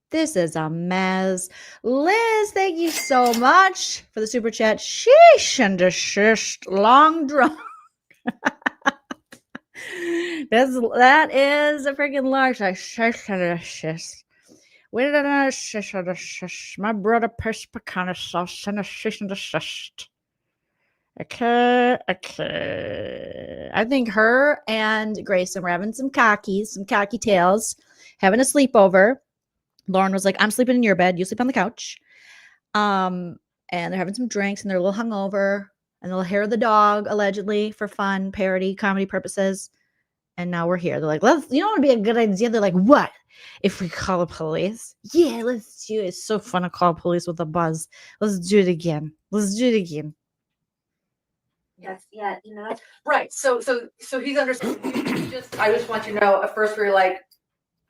this is a mess. Liz, thank you so much for the super chat. Sheesh and desist, long drunk. That is a freaking large. My brother Perspicana sauce and a shish and desist. Okay. I think her and Grayson were having some cocky tails, having a sleepover. Lauren was like, I'm sleeping in your bed. You sleep on the couch. And they're having some drinks and they're a little hungover and they'll hair the dog allegedly for fun, parody, comedy purposes. And now we're here. They're like, you know what would be a good idea? They're like, what? If we call the police? Yeah, let's do it. It's so fun to call police with a buzz. Let's do it again. yes, yeah, you know, that's Right. So he's understanding. I just want you to know. At first, we were like,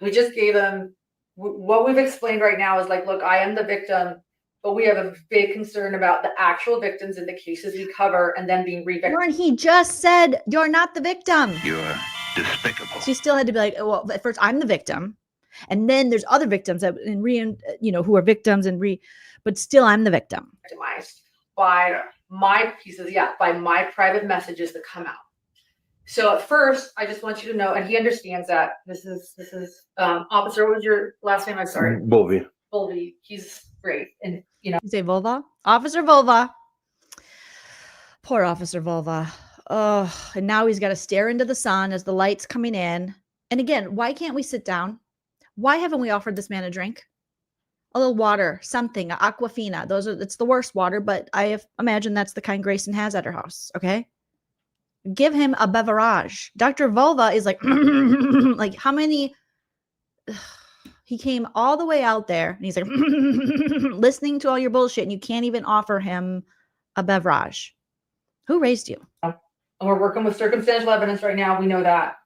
we just gave him what we've explained right now is like, look, I am the victim, but we have a big concern about the actual victims in the cases we cover and then being re-victimized. Lauren, he just said you're not the victim. You're despicable. She still had to be like, well, at first I'm the victim, and then there's other victims that who are victims but still I'm the victim. By my pieces, by my private messages that come out. So at first, I just want you to know, and he understands that this is officer. What was your last name? I'm sorry. Bolvie. He's great, and You say Volva? Officer Volva. Poor Officer Volva. Oh, and now he's got to stare into the sun as the light's coming in. And again, why can't we sit down? Why haven't we offered this man a drink? A little water, something, Aquafina. It's the worst water, but I imagine that's the kind Grayson has at her house. Okay. Give him a beverage. Dr. Volva is like, like how many? He came all the way out there and he's like, listening to all your bullshit, and you can't even offer him a beverage. Who raised you? And we're working with circumstantial evidence right now. We know that.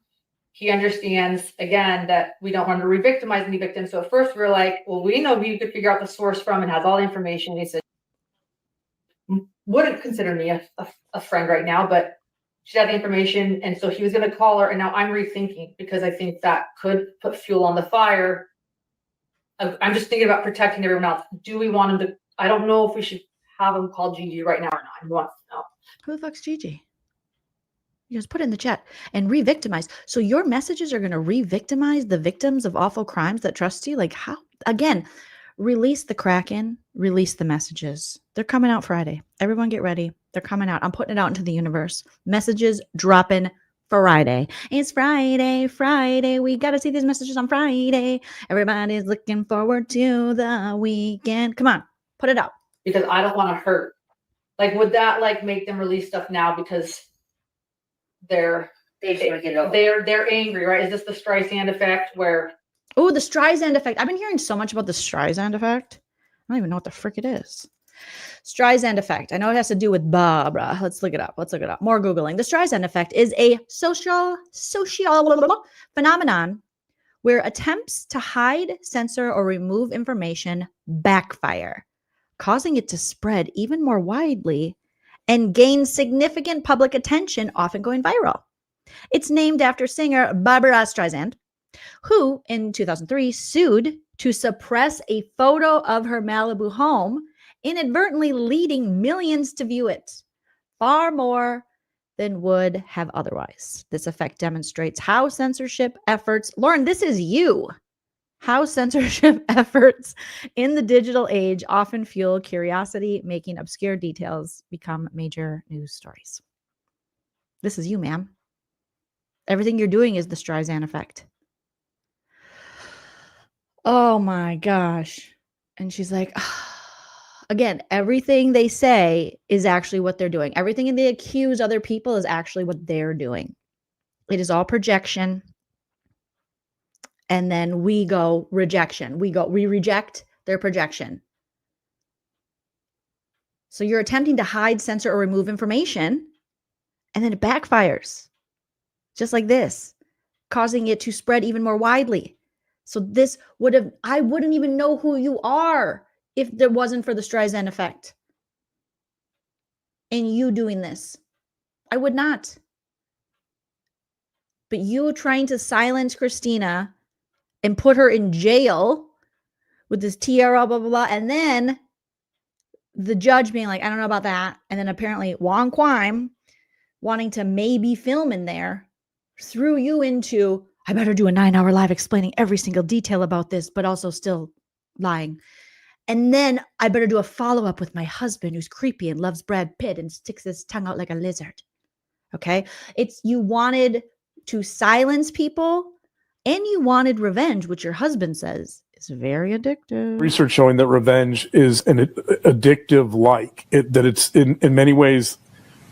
He understands, again, that we don't want to re-victimize any victims. So at first we were like, well, we know who you could figure out the source from and has all the information. He said, wouldn't consider me a friend right now, but she had the information. And so he was going to call her. And now I'm rethinking because I think that could put fuel on the fire. I'm just thinking about protecting everyone else. Do we want him to? I don't know if we should have him call Gigi right now or not. I want to know. Who the fuck's Gigi? You just put it in the chat and re-victimize. So your messages are going to re-victimize the victims of awful crimes that trust you? Like how? Again, release the Kraken, release the messages. They're coming out Friday. Everyone get ready. They're coming out. I'm putting it out into the universe. Messages dropping Friday. It's Friday. We got to see these messages on Friday. Everybody's looking forward to the weekend. Come on, put it out. Because I don't want to hurt. Like, would that like make them release stuff now because they're angry, right? Is this the Streisand effect where? Oh, the Streisand effect. I've been hearing so much about the Streisand effect. I don't even know what the frick it is. Streisand effect. I know it has to do with Barbara. Let's look it up. More Googling. The Streisand effect is a social phenomenon where attempts to hide, censor, or remove information backfire, causing it to spread even more widely and gain significant public attention, often going viral. It's named after singer Barbara Streisand, who in 2003 sued to suppress a photo of her Malibu home, inadvertently leading millions to view it, far more than would have otherwise. This effect demonstrates how censorship efforts, Lauren, this is you, how censorship efforts in the digital age often fuel curiosity, making obscure details become major news stories. This is you, ma'am. Everything you're doing is the Streisand effect. Oh my gosh. And she's like, again, everything they say is actually what they're doing. Everything they accuse other people is actually what they're doing. It is all projection. And then we go rejection. We reject their projection. So you're attempting to hide, censor, or remove information, and then it backfires. Just like this, causing it to spread even more widely. So I wouldn't even know who you are if there wasn't for the Streisand effect. And you doing this. I would not. But you trying to silence Christina and put her in jail with this TRL, blah, blah, blah. And then the judge being like, I don't know about that. And then apparently Wong Quime wanting to maybe film in there threw you into, I better do a 9-hour live explaining every single detail about this, but also still lying. And then I better do a follow-up with my husband who's creepy and loves Brad Pitt and sticks his tongue out like a lizard. Okay? You wanted to silence people and you wanted revenge, which your husband says is very addictive. Research showing that revenge is an addictive that it's in many ways,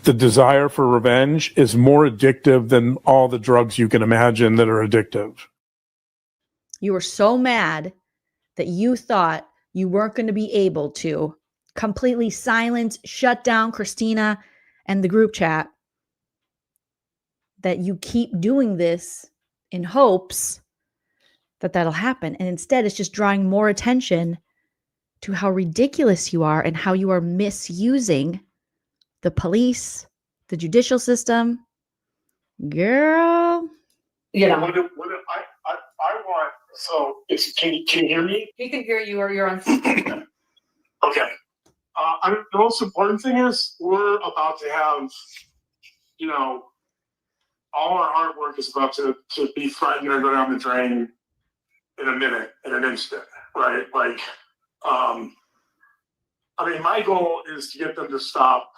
the desire for revenge is more addictive than all the drugs you can imagine that are addictive. You were so mad that you thought you weren't going to be able to completely silence, shut down Christina and the group chat, that you keep doing this in hopes that that'll happen. And instead, it's just drawing more attention to how ridiculous you are and how you are misusing the police, the judicial system. Girl. Yeah. I want, so can you hear me? He can hear you or you're on speaker. Okay. The most important thing is we're about to have, all our hard work is about to be threatened or go down the drain in a minute, in an instant, right? Like, my goal is to get them to stop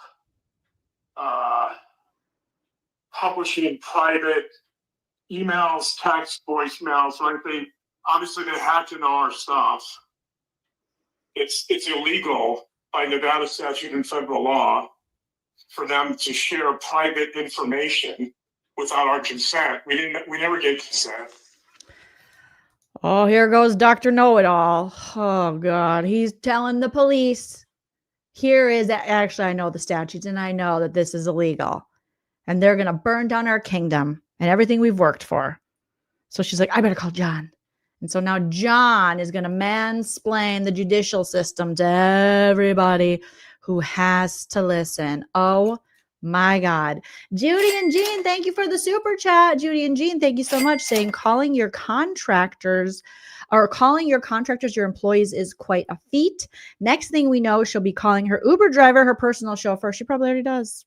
publishing private emails, text, voicemails, right? They hacked into our stuff. It's illegal by Nevada statute and federal law for them to share private information without our consent. We never gave consent. Oh, here goes Dr. Know-It-All. Oh, God. He's telling the police, actually, I know the statutes and I know that this is illegal. And they're going to burn down our kingdom and everything we've worked for. So she's like, I better call John. And so now John is going to mansplain the judicial system to everybody who has to listen. Oh, my God. Judy and Jean, thank you for the super chat. Judy and Jean, thank you so much. Saying calling your contractors, your employees is quite a feat. Next thing we know, she'll be calling her Uber driver, her personal chauffeur. She probably already does.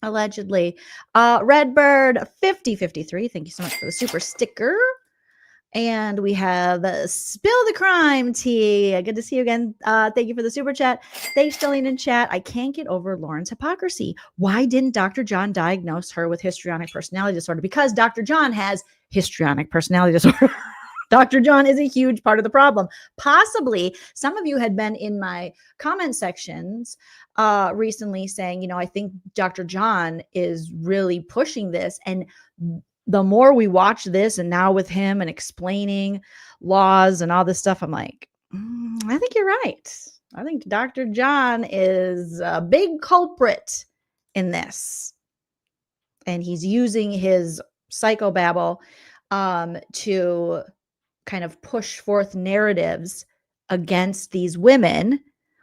Allegedly. Redbird 5053, thank you so much for the super sticker. And we have Spill the Crime Tea. Good to see you again. Thank you for the super chat. Thanks, Jolene in chat. I can't get over Lauren's hypocrisy. Why didn't Dr. John diagnose her with histrionic personality disorder? Because Dr. John has histrionic personality disorder. Dr. John is a huge part of the problem. Possibly some of you had been in my comment sections recently saying, I think Dr. John is really pushing this. And the more we watch this and now with him and explaining laws and all this stuff, I'm like, I think you're right. I think Dr. John is a big culprit in this. And he's using his psychobabble to kind of push forth narratives against these women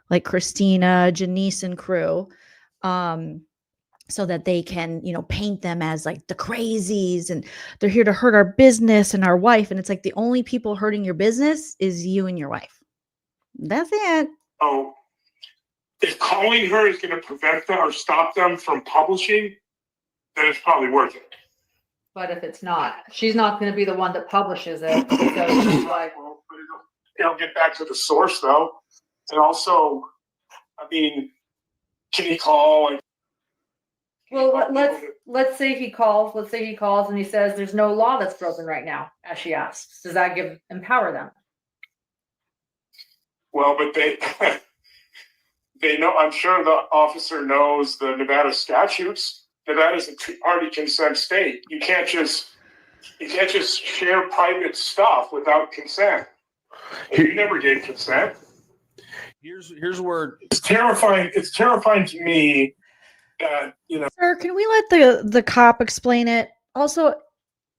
like Christina, Janice, and crew, so that they can, paint them as like the crazies and they're here to hurt our business and our wife. And it's like the only people hurting your business is you and your wife. That's it. Oh, if calling her is going to prevent them or stop them from publishing, then it's probably worth it. But if it's not, she's not going to be the one that publishes it. So she's like, well, it'll get back to the source though. And also, can he call? Well, let's say he calls. Let's say he calls and he says, "There's no law that's broken right now," as she asks. Does that empower them? Well, but they know. I'm sure the officer knows the Nevada statutes. Nevada's a two-party consent state. You can't just You can't just share private stuff without consent. You never gave consent. Here's where it's terrifying. It's terrifying to me that, you know. Sir, can we let the cop explain it? Also,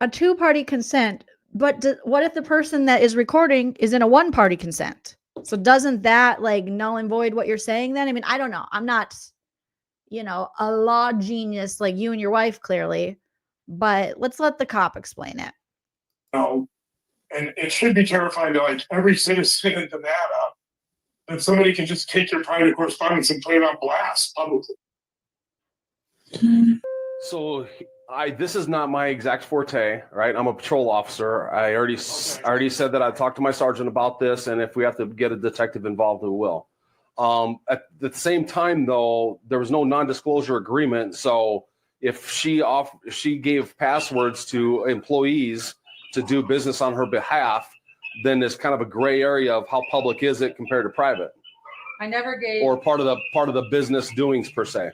a two-party consent, but what if the person that is recording is in a one-party consent? So doesn't that like null and void what you're saying then? I mean, I don't know. I'm not, a law genius like you and your wife clearly, but let's let the cop explain it. No, and it should be terrifying to like every citizen in Nevada that somebody can just take your private correspondence and play it on blast publicly. So this is not my exact forte, right? I'm a patrol officer. I already said that I talked to my sergeant about this, and if we have to get a detective involved, we will. At the same time, though, there was no non-disclosure agreement. So if she gave passwords to employees to do business on her behalf, then there's kind of a gray area of how public is it compared to private. I never gave. Or part of the business doings per se.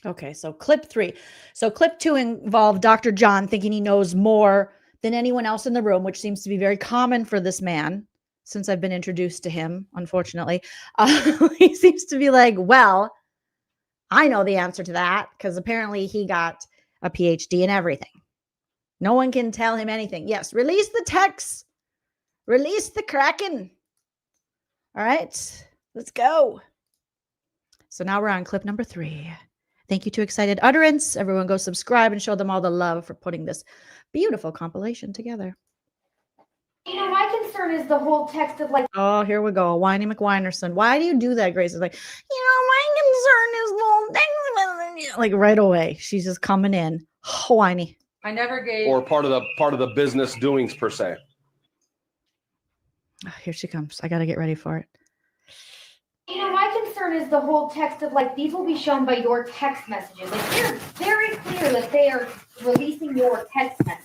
Okay, so clip 3. So clip 2 involved Dr. John thinking he knows more than anyone else in the room, which seems to be very common for this man since I've been introduced to him, unfortunately. He seems to be like, well, I know the answer to that because apparently he got a PhD in everything. No one can tell him anything. Yes, release the text. Release the Kraken. All right, let's go. So now we're on clip number 3. Thank you to Excited Utterance. Everyone go subscribe and show them all the love for putting this beautiful compilation together. My concern is the whole text of like. Oh, here we go. Whiny McWinerson. Why do you do that, Grace? It's like, my concern is the whole text. Like right away. She's just coming in. Whiny. I never gave. Or part of the business doings per se. Oh, here she comes. I got to get ready for it. My concern is the whole text of like these will be shown by your text messages. Like they're very clear that they are releasing your text messages.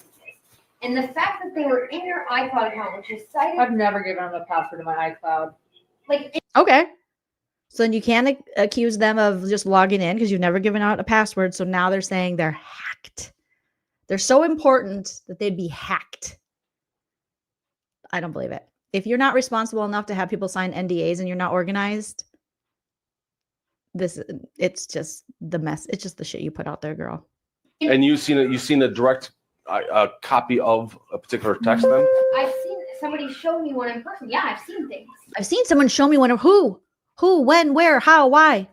And the fact that they were in your iCloud account, which is cited. I've never given them a password to my iCloud. Okay. So then you can't accuse them of just logging in because you've never given out a password. So now they're saying they're hacked. They're so important that they'd be hacked. I don't believe it. If you're not responsible enough to have people sign NDAs and you're not organized, it's just the mess. It's just the shit you put out there, girl. And you've seen a direct copy of a particular text then? I've seen somebody show me one in person. Yeah, I've seen things. I've seen someone show me one of who, when, where, how, why,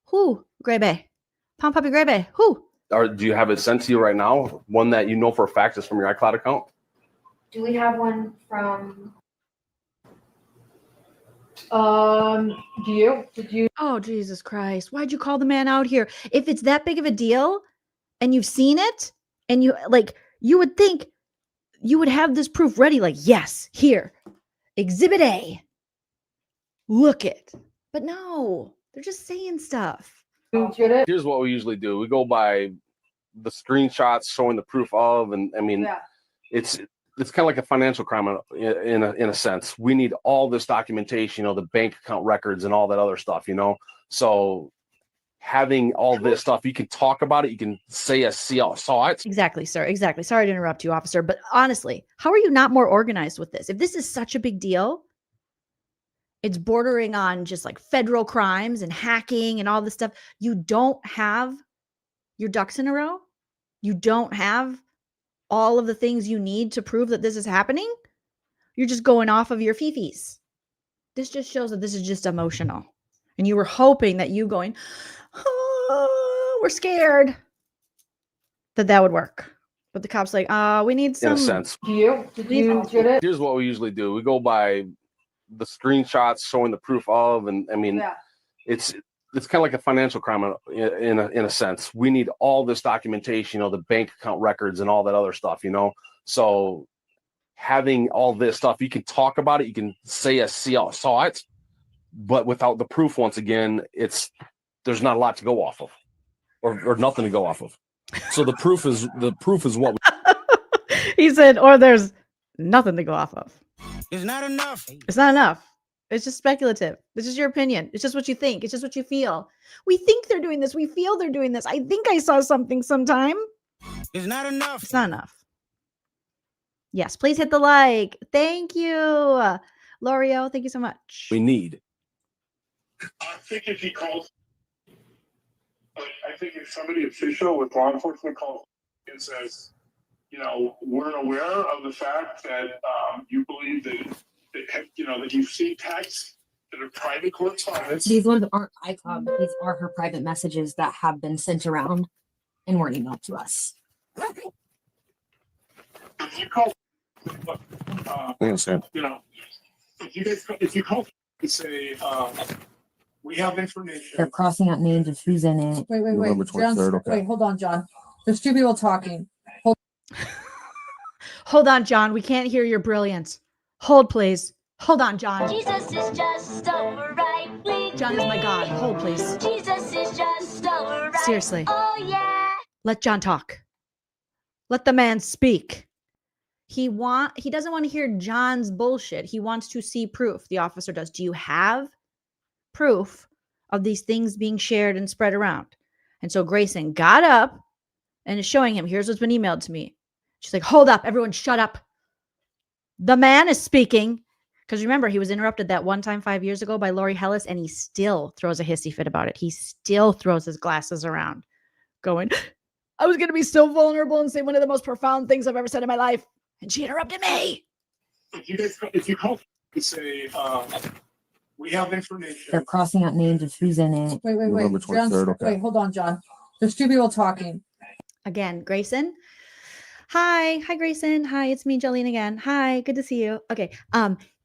who, Gray Bay, Palm Puppy Gray Bay, who. Or do you have it sent to you right now? One that you know for a fact is from your iCloud account? Do we have one from? Did you? Oh, Jesus Christ. Why'd you call the man out here? If it's that big of a deal and you've seen it and you would think you would have this proof ready. Like, yes, here, Exhibit A. Look it. But no, they're just saying stuff. Here's what we usually do. We go by the screenshots showing the proof of, and I mean, it's kind of like a financial crime in a sense. We need all this documentation, the bank account records and all that other stuff, So having all this stuff, you can talk about it. You can say I saw it. Exactly, sir. Exactly. Sorry to interrupt you, officer. But honestly, how are you not more organized with this? If this is such a big deal, it's bordering on just like federal crimes and hacking and all this stuff. You don't have your ducks in a row. You don't have all of the things you need to prove that this is happening. You're just going off of your fifis. This just shows that this is just emotional. And you were hoping that you going, oh, we're scared, that would work. But the cop's like, we need some. In a sense. Did you get it? Here's what we usually do. We go by the screenshots showing the proof of, and I mean, it's kind of like a financial crime in a sense. We need all this documentation, the bank account records and all that other stuff, So having all this stuff, you can talk about it. You can say I saw it, but without the proof, once again, there's not a lot to go off of, or nothing to go off of. So the proof is what he said, or there's nothing to go off of. It's not enough. It's not enough. It's just speculative. It's just your opinion. It's just what you think. It's just what you feel. We think they're doing this. We feel they're doing this. I think I saw something sometime. It's not enough. It's not enough. Yes, please hit the like. Thank you. L'Oreal, thank you so much. We need. I think if he calls, I think if somebody official with law enforcement calls and says, you know, we're aware of the fact that you believe that you know, that you've seen texts that are private correspondence. These ones aren't iCloud, but these are her private messages that have been sent around and were emailed to us. If you call, you know, if you call and say, we have information. They're crossing out names of who's in it. Wait. November 23rd, okay. Wait, hold on, John. There's two people talking. Hold on, John. We can't hear your brilliance. Hold, please. Hold on, John. Jesus is just alright. John is my God. Hold, please. Jesus is just alright. Seriously. Oh yeah. Let John talk. Let the man speak. He doesn't want to hear John's bullshit. He wants to see proof. The officer does. Do you have proof of these things being shared and spread around? And so Grayson got up and is showing him, here's what's been emailed to me. She's like, hold up, everyone shut up. The man is speaking. Because remember, he was interrupted that one time 5 years ago by Lori Hellis, and he still throws a hissy fit about it. He still throws his glasses around, going, I was going to be so vulnerable and say one of the most profound things I've ever said in my life. And she interrupted me. If you call and say, we have information. They're crossing out names of who's in it. Wait. November 23rd, okay. Wait, hold on, John. There's two people talking. Again, Grayson. Hi, Grayson. Hi, it's me, Jolene again. Hi, good to see you. Okay.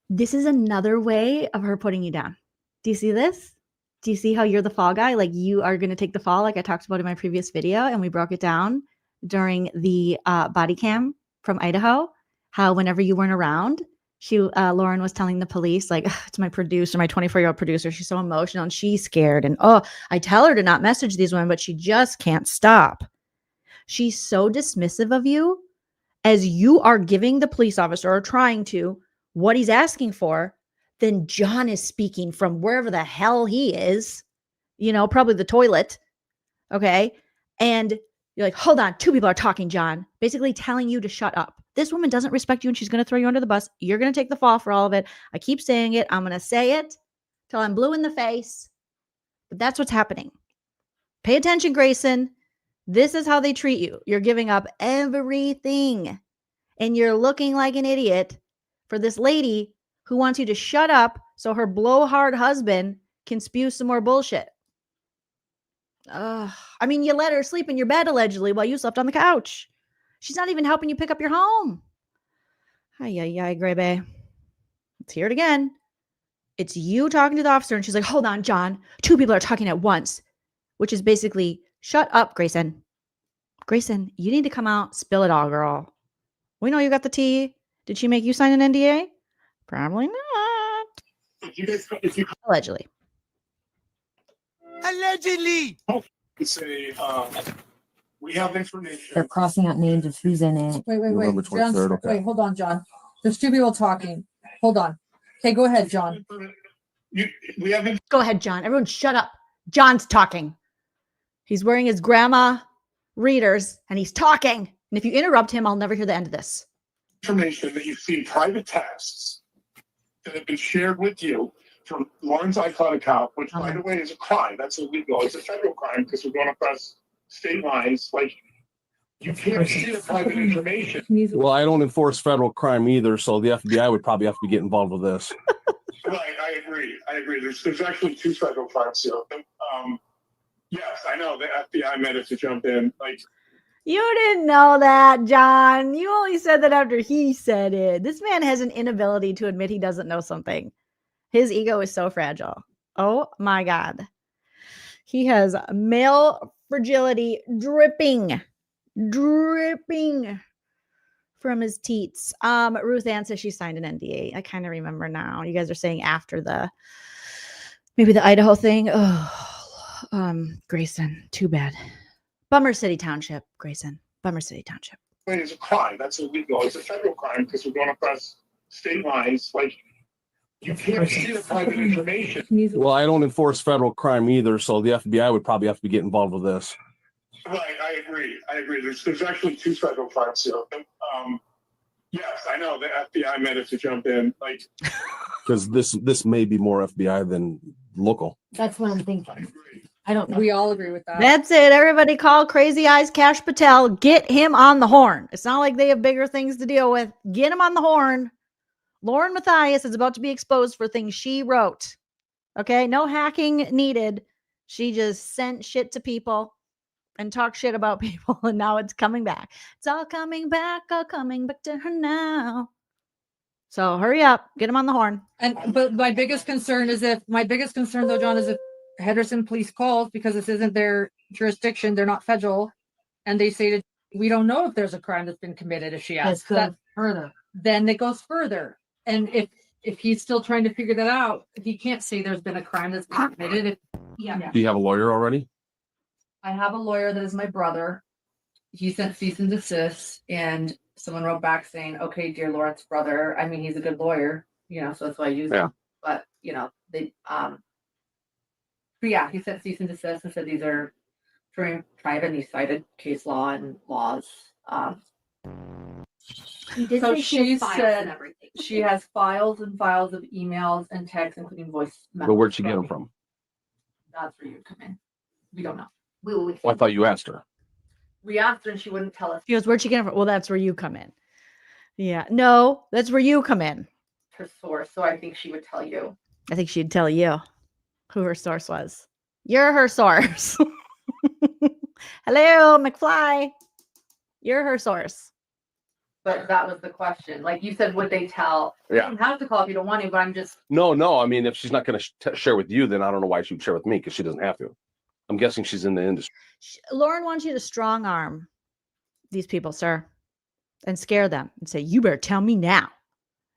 This is another way of her putting you down. Do you see this? Do you see how you're the fall guy? Like you are going to take the fall, like I talked about in my previous video, and we broke it down during the body cam from Idaho. How whenever you weren't around, Lauren was telling the police, like, it's my producer, my 24-year-old producer. She's so emotional and she's scared. And I tell her to not message these women, but she just can't stop. She's so dismissive of you as you are giving the police officer or trying to what he's asking for. Then John is speaking from wherever the hell he is, probably the toilet. Okay. And you're like, hold on. Two people are talking, John, basically telling you to shut up. This woman doesn't respect you and she's going to throw you under the bus. You're going to take the fall for all of it. I keep saying it. I'm going to say it till I'm blue in the face. But that's what's happening. Pay attention, Grayson. This is how they treat you. You're giving up everything. And you're looking like an idiot for this lady who wants you to shut up so her blowhard husband can spew some more bullshit. You let her sleep in your bed allegedly while you slept on the couch. She's not even helping you pick up your home. Ay, Grebe. Let's hear it again. It's you talking to the officer, and she's like, hold on, John. Two people are talking at once, which is basically, shut up, Grayson. Grayson, you need to come out, spill it all, girl. We know you got the tea. Did she make you sign an NDA? Probably not. Allegedly. Allegedly. Say, we have information. They're crossing out names of who's in it. Wait. November 23rd, okay. Wait, hold on, John. There's two people talking. Hold on. Okay, go ahead, John. Go ahead, John. Everyone shut up. John's talking. He's wearing his grandma readers and he's talking. And if you interrupt him, I'll never hear the end of this. Information that you've seen private texts that have been shared with you from Lauren's iCloud account, which, by the way, is a crime. That's illegal. It's a federal crime because we're going across state lines. Like, you can't share private information. Well, I don't enforce federal crime either, so the FBI would probably have to get involved with this. Right, I agree. There's actually two federal crimes here. Yes, I know the FBI meant it to jump in. Like, you didn't know that, John. You only said that after he said it. This man has an inability to admit he doesn't know something. His ego is so fragile. Oh my God. He has male fragility dripping from his teats. Ruth Ann says she signed an NDA. I kind of remember now. You guys are saying after maybe the Idaho thing. Oh, Grayson, too bad. Bummer City Township, Grayson. Bummer City Township. It's a crime. That's illegal. It's a federal crime because we're going across state lines. Like, you can't share private information. Well, I don't enforce federal crime either, so the FBI would probably have to get involved with this. Right, I agree. There's actually two federal crimes here. Yes, I know the FBI meant it to jump in. Like, Because this may be more FBI than local. That's what I'm thinking. I don't. We all agree with that. That's it. Everybody call Crazy Eyes Cash Patel. Get him on the horn. It's not like they have bigger things to deal with. Get him on the horn. LaurenMatthias is about to be exposed for things she wrote. Okay, no hacking needed. She just sent shit to people and talked shit about people, and now it's coming back. It's all coming back to her now. So hurry up, get him on the horn. But my biggest concern though, John, is if Henderson police calls, because this isn't their jurisdiction, they're not federal, and they say that we don't know if there's a crime that's been committed. If she asks that further, then it goes further. And if he's still trying to figure that out, he can't say there's been a crime that's been committed. Do you have a lawyer already? I have a lawyer that is my brother. He sent cease and desist, and someone wrote back saying, "Okay, dear Lauren's brother." I mean, he's a good lawyer, so that's why I use him. But they but yeah, he sent cease and desist and said these are private, and he cited case law and laws. He did So say she files said and everything. she has files and files of emails and texts, including voice memos. But where'd she get them from? That's where you come in. We don't know. Well, I thought you asked her. We asked her and she wouldn't tell us She goes, where'd she get it from? Well, that's where you come in. Yeah. No, that's where you come in. her source. So I think she would tell you. I think she'd tell you who her source was. You're her source. Hello, McFly. You're her source. But that was the question. Like you said, would they tell? Yeah. You don't have to call if you don't want to, but I'm just. No. I mean, if she's not going to share with you, then I don't know why she would share with me, because she doesn't have to. I'm guessing she's in the industry. Lauren wants you to strong arm these people, sir, and scare them and say, you better tell me now.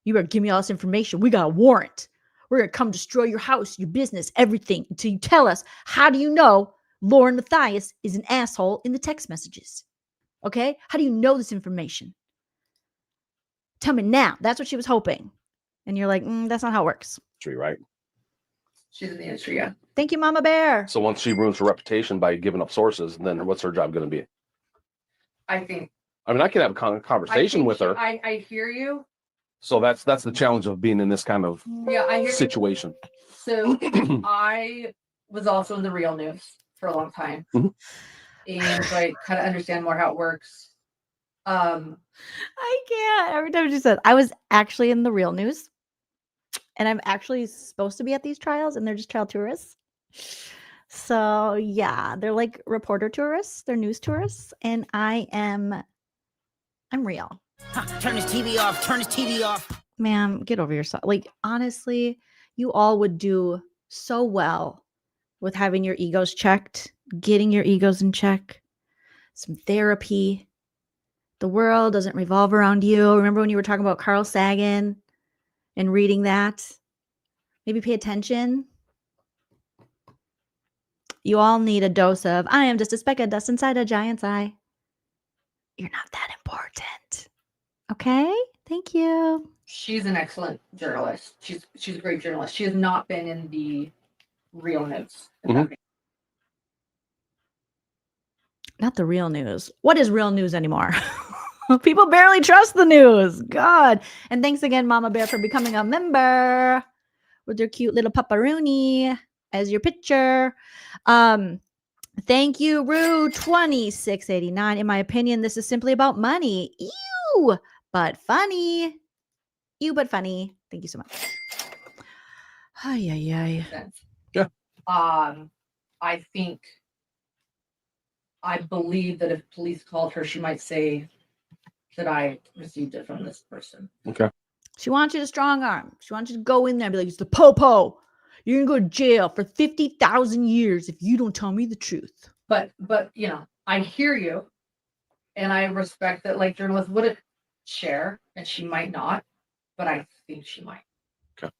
You better give me all this information. We got a warrant. We're going to come destroy your house, your business, everything, until you tell us, how do you know LaurenMatthias is an asshole in the text messages? Okay? How do you know this information? Tell me now. That's what she was hoping. And you're like, that's not how it works. Right? She's in the industry, yeah. Thank you, Mama Bear. So once she ruins her reputation by giving up sources, then what's her job going to be? I think. I mean, I can have a conversation with her. I hear you. So that's the challenge of being in this kind of I hear situation. So I was also in the real news for a long time. Mhm. And so I kind of understand more how it works. I can't. Every time she said, I was actually in the real news. And I'm actually supposed to be at these trials, and they're just trial tourists. So yeah, they're like reporter tourists, they're news tourists, and I'm real. Turn his TV off. Turn his TV off. Ma'am, get over yourself. Like, honestly, you all would do so well with having your egos checked, getting your egos in check, some therapy. The world doesn't revolve around you. Remember when you were talking about Carl Sagan and reading that? Maybe pay attention. You all need a dose of, I am just a speck of dust inside a giant's eye. You're not that important. Okay? Thank you. She's an excellent journalist. She's a great journalist. She has not been in the real news. Mhm. Not the real news. What is real news anymore? People barely trust the news. God. And thanks again, Mama Bear, for becoming a member with your cute little paparoonie as your picture. Thank you, Rue2689. In my opinion, this is simply about money. Ew, but funny. Ew, but funny. Thank you so much. Ay, ay, ay. Yeah. I believe that if police called her, she might say that I received it from this person. Okay. She wants you to strong arm. She wants you to go in there and be like, it's the po-po. You're going to go to jail for 50,000 years if you don't tell me the truth. But I hear you, and I respect that. Like journalists wouldn't share, and she might not, but I think she might. Okay.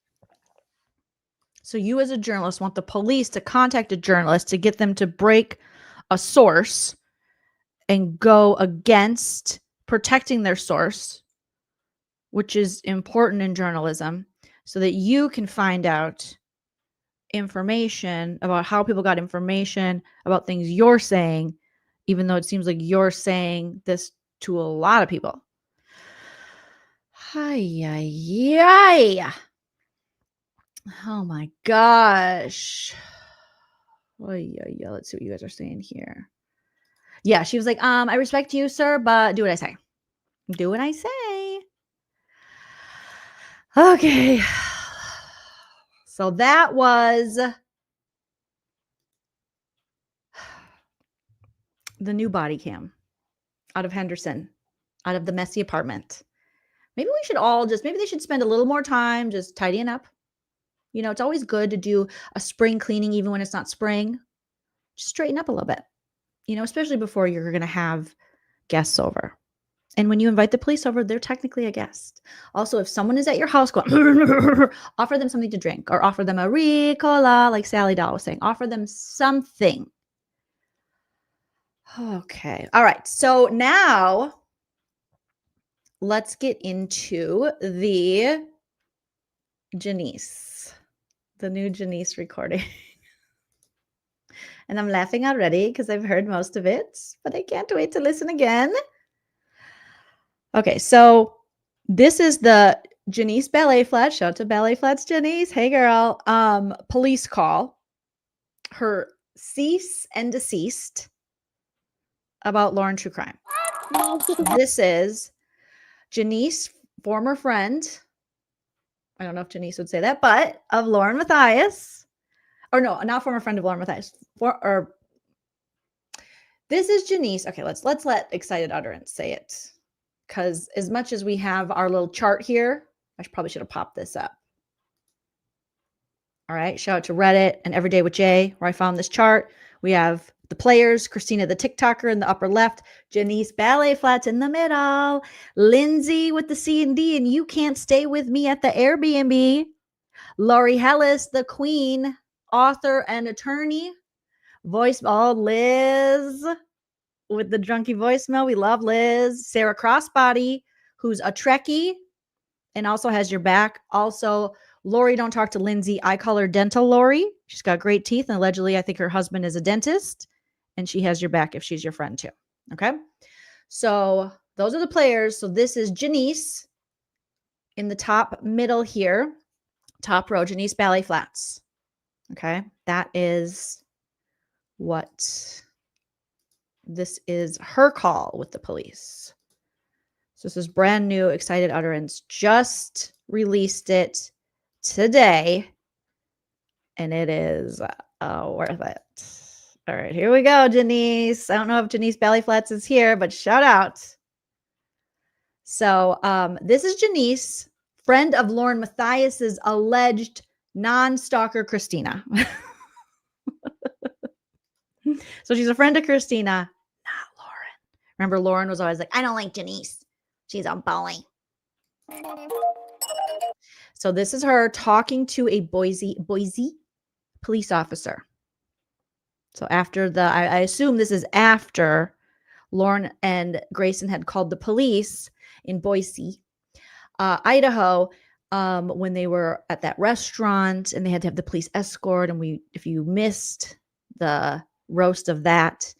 So you as a journalist want the police to contact a journalist to get them to break a source and go against protecting their source, which is important in journalism, so that you can find out information about how people got information about things you're saying even though it seems like you're saying this to a lot of people. Ay, ay, ay. Oh my gosh. Oh, yeah. Let's see what you guys are saying here. Yeah, she was like, I respect you, sir, but do what I say. Do what I say. Okay. So that was the new body cam out of Henderson, out of the messy apartment. Maybe we should all maybe they should spend a little more time just tidying up. You know, it's always good to do a spring cleaning, even when it's not spring. Just straighten up a little bit, you know, especially before you're going to have guests over. And when you invite the police over, they're technically a guest. Also, if someone is at your house going, offer them something to drink or offer them a Ricola, like Sally Doll was saying. Offer them something. Okay. All right. So now let's get into the Janice, the new Janice recording. And I'm laughing already because I've heard most of it, but I can't wait to listen again. Okay, so this is the Janice Ballet Flats. Shout out to Ballet Flats, Janice. Hey, girl. Police call. Her cease and deceased about Lauren True Crime. This is Janice, former friend. I don't know if Janice would say that, but of LaurenMatthias. Or no, not former friend of LaurenMatthias. This is Janice. Okay, let's let Excited Utterance say it. Because as much as we have our little chart here, I probably should have popped this up. All right, shout out to Reddit and Everyday with Jay, where I found this chart. We have the players, Christina the TikToker in the upper left, Janice Ballet Flats in the middle, Lindsay with the C&D and You Can't Stay With Me at the Airbnb, Lori Hellis, the queen, author and attorney, Liz with the drunky voicemail. We love Liz. Sarah Crossbody, who's a Trekkie and also has your back. Also, Lori, don't talk to Lindsay. I call her Dental Lori. She's got great teeth. And allegedly, I think her husband is a dentist. And she has your back if she's your friend too. Okay. So those are the players. So this is Janice in the top middle here. Top row, Janice Ballet Flats. Okay. That is what... This is her call with the police. So this is brand new, Excited Utterance. Just released it today. And it is worth it. All right, here we go, Janice. I don't know if Janice Ballet Flats is here, but shout out. So this is Janice, friend of LaurenMatthias's alleged non-stalker Christina. So she's a friend of Christina. Remember, Lauren was always like, I don't like Janice. She's a bully. So this is her talking to a Boise police officer. So after I assume this is after Lauren and Grayson had called the police in Boise, Idaho, when they were at that restaurant and they had to have the police escort. And if you missed the roast of that,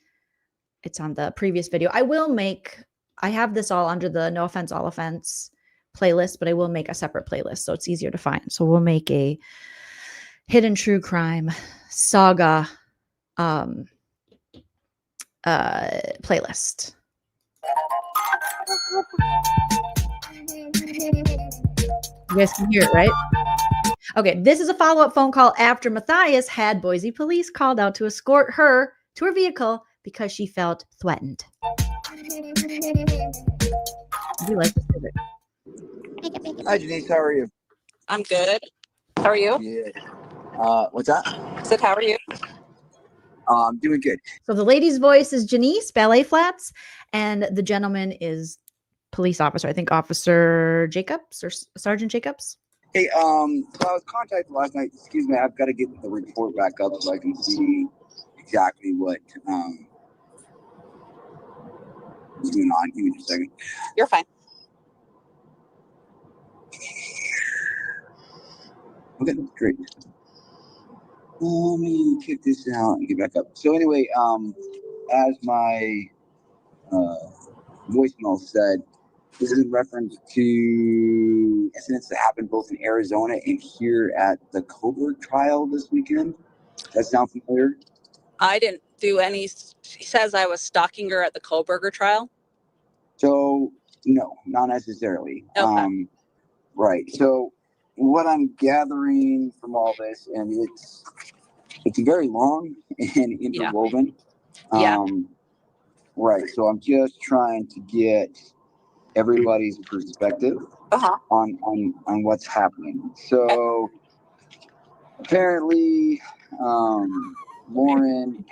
it's on the previous video. I have this all under the No Offense, All Offense playlist, but I will make a separate playlist so it's easier to find. So we'll make a hidden true crime saga playlist. You guys can hear it, right? Okay, this is a follow-up phone call after Matthias had Boise police called out to escort her to her vehicle because she felt threatened. We like this music. Hi, Janice. How are you? I'm good. How are you? Yeah. What's that? I said, how are you? I'm doing good. So the lady's voice is Janice, Ballet Flats, and the gentleman is police officer. I think Officer Jacobs or Sergeant Jacobs. Hey, so I was contacted last night. Excuse me, I've got to get the report back up so I can see exactly what is going on. Give me just a second. You're fine. Okay, great. Let me kick this out and get back up. So anyway, as my voicemail said, this is in reference to incidents that happened both in Arizona and here at the Coburg trial this weekend. Does that sound familiar? I didn't do any. She says I was stalking her at the Kohlberger trial. So, no, not necessarily. Okay. Right. So, what I'm gathering from all this, and it's very long and interwoven. Yeah. Right. So, I'm just trying to get everybody's perspective on what's happening. So, apparently, Lauren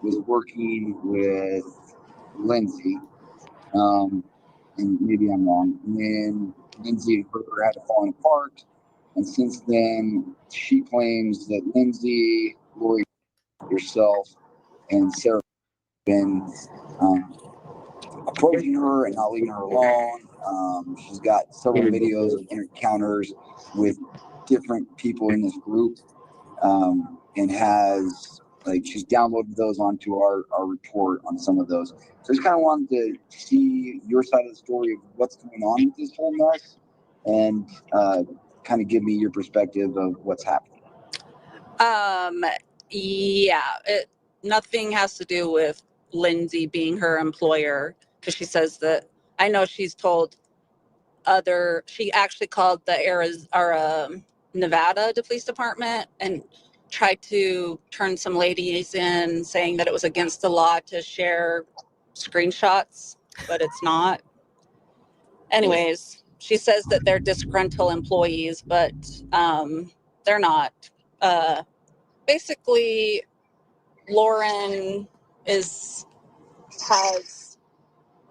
was working with Lindsay, and maybe I'm wrong. And then Lindsay and her had fallen apart, and since then she claims that Lindsay, Lori, yourself, and Sarah have been approaching her and not leaving her alone. She's got several videos of encounters with different people in this group, and has she's downloaded those onto our report on some of those. So I just kind of wanted to see your side of the story of what's going on with this whole mess, and kind of give me your perspective of what's happening. Yeah, nothing has to do with Lindsay being her employer, because she says that, I know she's told she actually called the Nevada police department and tried to turn some ladies in, saying that it was against the law to share screenshots, but it's not. Anyways, she says that they're disgruntled employees, but they're not. Basically, Lauren has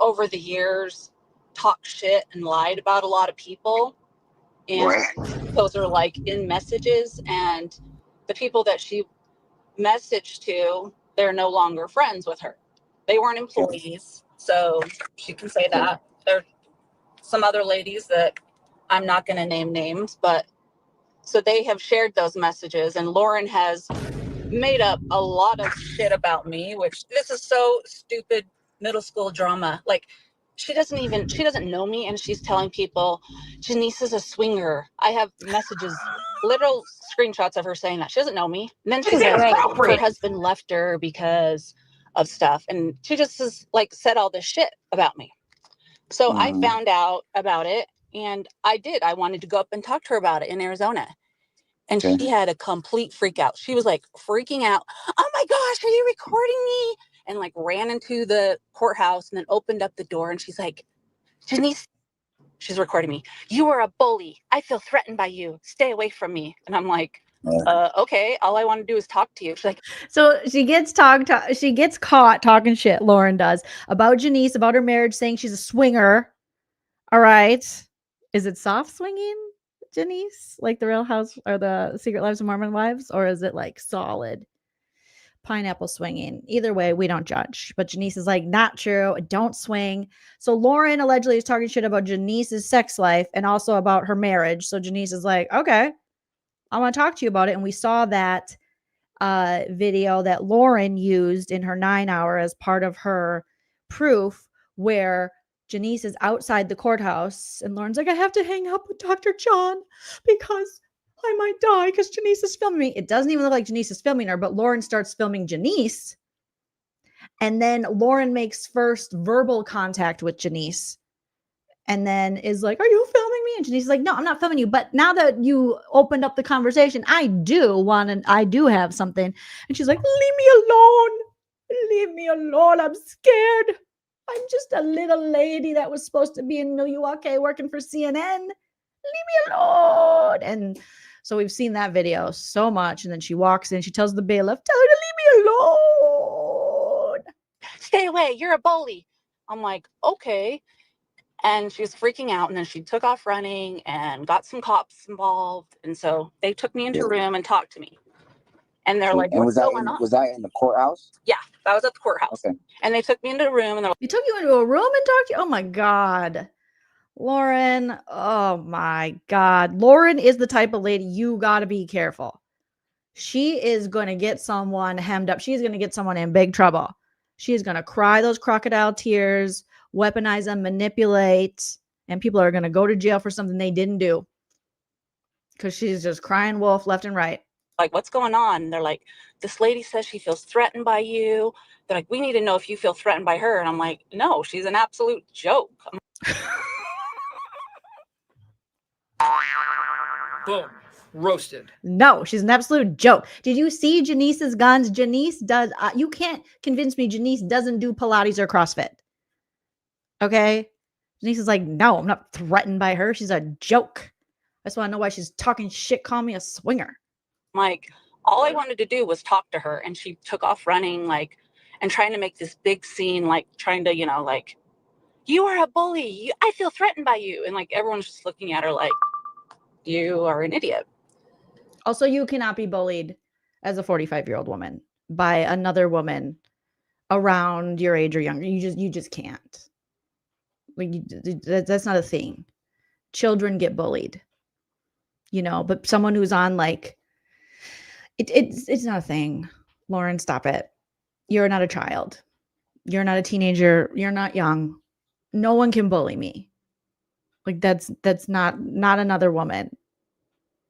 over the years talked shit and lied about a lot of people, and those are in messages, and the people that she messaged to, they're no longer friends with her. They weren't employees, so she can say that. There are some other ladies that I'm not going to name names, but so they have shared those messages, and Lauren has made up a lot of shit about me, which this is so stupid middle school drama. She doesn't know me, and she's telling people Janice is a swinger. I have messages, literal screenshots of her saying that. She doesn't know me. And then she says her husband left her because of stuff, and she just has said all this shit about me. So I found out about it, and I wanted to go up and talk to her about it in Arizona. And she had a complete freak out. She was freaking out. Oh my gosh, are you recording me? And ran into the courthouse and then opened up the door. And she's like, Janice, she's recording me. You are a bully. I feel threatened by you. Stay away from me. And I'm like, okay, all I want to do is talk to you. She's like, so she gets caught talking shit, Lauren does, about Janice, about her marriage, saying she's a swinger. All right. Is it soft swinging, Janice? Like the Real House or the Secret Lives of Mormon Wives? Or is it solid pineapple swinging? Either way, we don't judge. But Janice is not true. Don't swing. So Lauren allegedly is talking shit about Janice's sex life and also about her marriage. So Janice is like, okay, I want to talk to you about it. And we saw that video that Lauren used in her 9 hour as part of her proof, where Janice is outside the courthouse and Lauren's like, I have to hang up with Dr. John because I might die because Janice is filming me. It doesn't even look like Janice is filming her, but Lauren starts filming Janice. And then Lauren makes first verbal contact with Janice and then is like, are you filming me? And Janice is like, no, I'm not filming you. But now that you opened up the conversation, I do have something. And she's like, leave me alone. Leave me alone. I'm scared. I'm just a little lady that was supposed to be in Milwaukee working for CNN. Leave me alone. And so we've seen that video so much. And then she walks in, she tells the bailiff, tell her to leave me alone. Stay away. You're a bully. I'm like, okay. And she was freaking out. And then she took off running and got some cops involved. And so they took me into a room and talked to me. And they're like, what's going on? Was that in the courthouse? Yeah, that was at the courthouse. Okay. And they took me into a room and they're like, they took you into a room and talked to you? Oh my God. Lauren. Oh my God. Lauren is the type of lady you got to be careful. she is going to get someone hemmed up. She's going to get someone in big trouble. She is going to cry those crocodile tears, weaponize them, manipulate, and people are going to go to jail for something they didn't do because she's just crying wolf left and right. Like, what's going on? And they're like, this lady says she feels threatened by you. They're like, we need to know if you feel threatened by her. And I'm like, no, she's an absolute joke. Boom. Roasted. No, she's an absolute joke. Did you see Janice's guns? Janice does. You can't convince me Janice doesn't do Pilates or CrossFit. Okay? Janice is like, no, I'm not threatened by her. She's a joke. I just want to know why she's talking shit, call me a swinger. Like, all I wanted to do was talk to her, and she took off running, like, and trying to make this big scene, like, trying to, you know, like, you are a bully. I feel threatened by you. And, like, everyone's just looking at her like, you are an idiot. Also, you cannot be bullied as a 45-year-old woman by another woman around your age or younger. You just can't. Like, that's not a thing. Children get bullied, you know, but someone who's on, like, it's not a thing. Lauren, stop it. You're not a child. You're not a teenager. You're not young. No one can bully me. Like, that's not another woman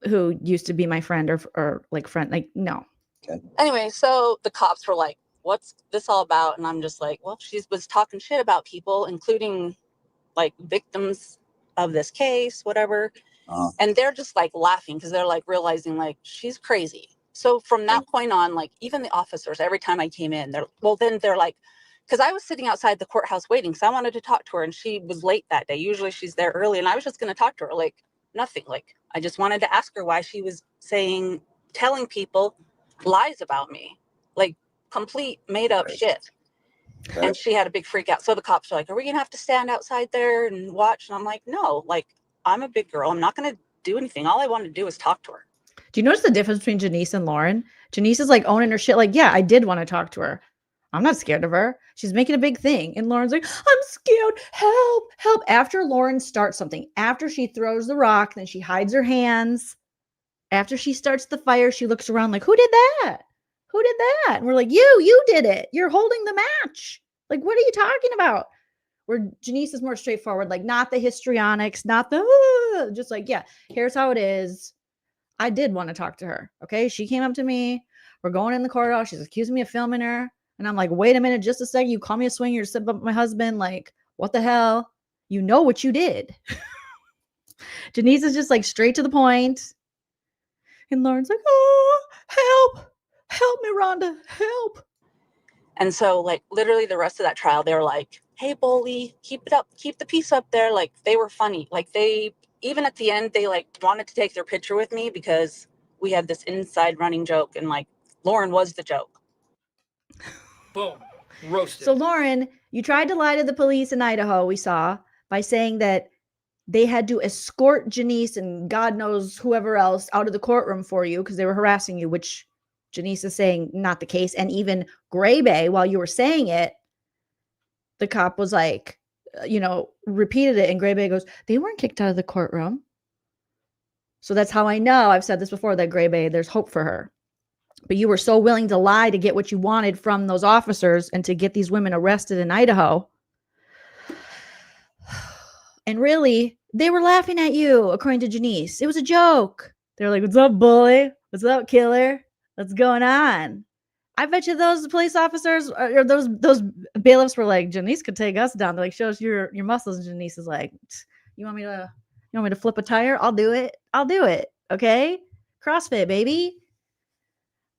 who used to be my friend or like friend. Like, no. Okay. Anyway, so the cops were like, what's this all about? And I'm just like, well, she was talking shit about people, including like victims of this case, whatever. And they're just like laughing because they're like realizing like she's crazy. So from that point on, like even the officers, every time I came in, they're like, because I was sitting outside the courthouse waiting because I wanted to talk to her, and she was late that day. Usually she's there early, and I was just going to talk to her, like nothing. Like I just wanted to ask her why she was telling people lies about me, like complete made up shit. Right. And she had a big freak out. So the cops are like, are we going to have to stand outside there and watch? And I'm like, no, like I'm a big girl. I'm not going to do anything. All I wanted to do was talk to her. Do you notice the difference between Janice and Lauren? Janice is like owning her shit. Like, yeah, I did want to talk to her. I'm not scared of her. She's making a big thing. And Lauren's like, I'm scared. Help, help. After Lauren starts something, after she throws the rock, then she hides her hands. After she starts the fire, she looks around like, who did that? Who did that? And we're like, you did it. You're holding the match. Like, what are you talking about? Where Janice is more straightforward, like not the histrionics, not the, just like, yeah, here's how it is. I did want to talk to her. Okay. She came up to me. We're going in the corridor. She's accusing me of filming her. And I'm like, wait a minute, just a second. You call me a swinger, you're sitting up with my husband. Like, what the hell? You know what you did. Janice is just like straight to the point. And Lauren's like, oh, help me, Rhonda, help. And so like literally the rest of that trial, they were like, hey, bully, keep it up, keep the peace up there. Like they were funny. Like even at the end, they like wanted to take their picture with me because we had this inside running joke, and like Lauren was the joke. Boom. Roasted. So Lauren, you tried to lie to the police in Idaho, we saw, by saying that they had to escort Janice and God knows whoever else out of the courtroom for you because they were harassing you, which Janice is saying not the case. And even Gray Bay, while you were saying it, the cop was like, repeated it. And Gray Bay goes, they weren't kicked out of the courtroom. So that's how I know, I've said this before, that Gray Bay, there's hope for her. But you were so willing to lie to get what you wanted from those officers and to get these women arrested in Idaho. And really, they were laughing at you, according to Janice. It was a joke. They're like, what's up, bully? What's up, killer? What's going on? I bet you those police officers or those bailiffs were like, Janice could take us down. They're like, show us your muscles. And Janice is like, you want me to flip a tire? I'll do it. Okay? CrossFit, baby.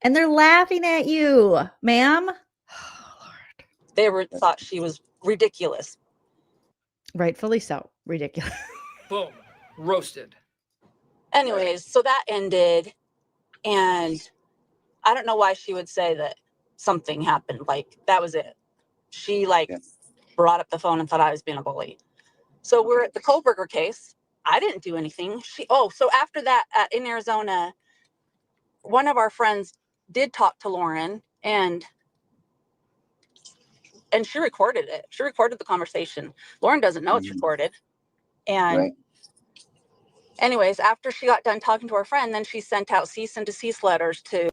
And they're laughing at you, ma'am. Oh, Lord. They thought she was ridiculous. Rightfully so. Ridiculous. Boom. Roasted. Anyways, so that ended. And I don't know why she would say that something happened. Like, that was it. She, brought up the phone and thought I was being a bully. So we're at the Kohlberger case. I didn't do anything. So after that, in Arizona, one of our friends did talk to Lauren, and she recorded it. She recorded the conversation. Lauren doesn't know it's recorded. And Anyways, after she got done talking to her friend, then she sent out cease and desist letters to.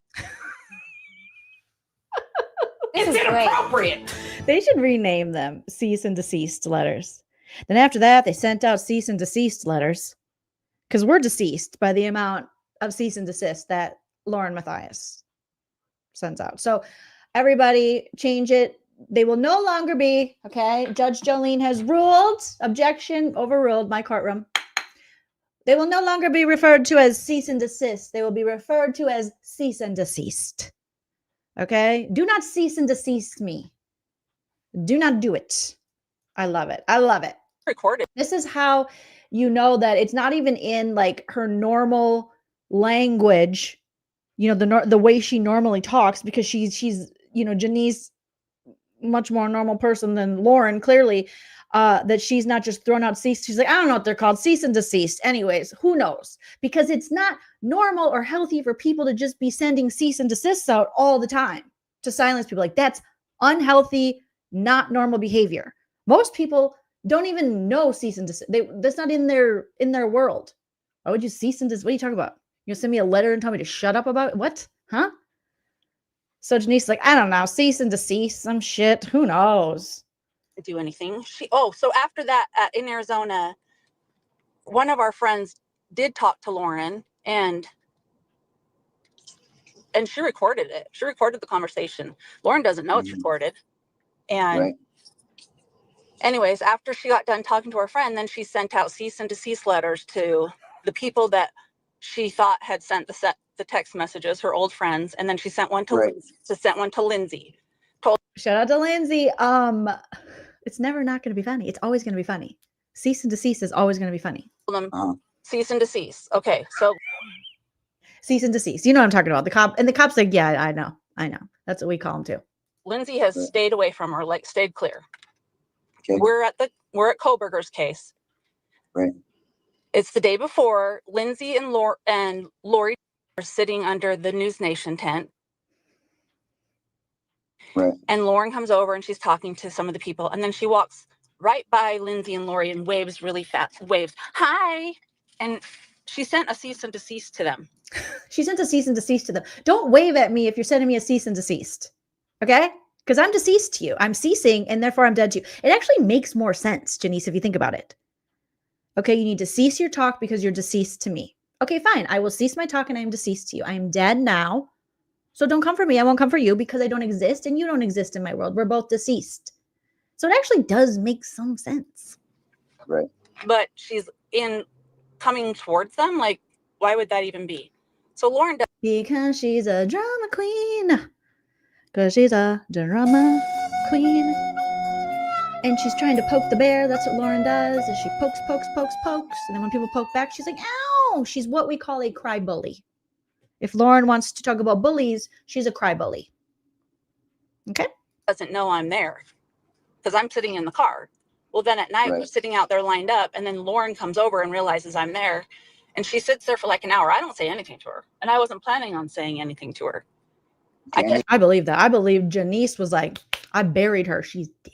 It's inappropriate. They should rename them cease and desist letters. Then after that, they sent out cease and desist letters because we're deceased by the amount of cease and desist that LaurenMatthias sends out. So everybody change it. They will no longer be, okay? Judge Joleen has ruled, objection overruled, my courtroom. They will no longer be referred to as cease and desist. They will be referred to as cease and desist. Okay? Do not cease and desist me. Do not do it. I love it. I love it. Recorded. This is how you know that it's not even in like her normal language, you know, the way she normally talks, because she's you know, Janice, much more normal person than Lauren, clearly, that she's not just thrown out cease. She's like, I don't know what they're called, cease and desist. Anyways, who knows? Because it's not normal or healthy for people to just be sending cease and desists out all the time to silence people. Like, that's unhealthy, not normal behavior. Most people don't even know cease and desist. That's not in their world. Why would you cease and desist? What are you talking about? You send me a letter and tell me to shut up about it? What? Huh? So Janice is like, I don't know, cease and desist, some shit. Who knows? Do anything. So after that, in Arizona, one of our friends did talk to Lauren, and she recorded it. She recorded the conversation. Lauren doesn't know it's recorded. And anyways, after she got done talking to her friend, then she sent out cease and desist letters to the people that she thought had sent the text messages, her old friends, and then she sent one to Lindsay. Shout out to Lindsay. It's never not going to be funny. It's always going to be funny. Cease and desist is always going to be funny. Cease and desist. Okay, so cease and desist. You know what I'm talking about. The cop's like, yeah, I know. That's what we call them too. Lindsay has stayed away from her, like stayed clear. Okay. We're at Koberger's case. Right. It's the day before. Lindsay and Lori are sitting under the News Nation tent. Right. And Lauren comes over and she's talking to some of the people, and then she walks right by Lindsay and Lori and waves really fast. Waves, hi. And she sent a cease and desist to them. She sent a cease and desist to them. Don't wave at me if you're sending me a cease and desist. Okay? Because I'm deceased to you. I'm ceasing, and therefore I'm dead to you. It actually makes more sense, Janice, if you think about it. Okay, you need to cease your talk because you're deceased to me. Okay, fine. I will cease my talk and I am deceased to you. I am dead now. So don't come for me. I won't come for you because I don't exist and you don't exist in my world. We're both deceased. So it actually does make some sense. Right. But she's coming towards them. Like, why would that even be? So Lauren does. Because she's a drama queen. Because she's a drama queen. And she's trying to poke the bear. That's what Lauren does. Is she pokes. And then when people poke back, she's like, ow. She's what we call a cry bully. If Lauren wants to talk about bullies, she's a cry bully. Okay? Doesn't know I'm there because I'm sitting in the car. Well, then at night, we're sitting out there lined up, and then Lauren comes over and realizes I'm there, and she sits there for like an hour. I don't say anything to her, and I wasn't planning on saying anything to her. I believe that. I believe Janice was like, I buried her. She's dead.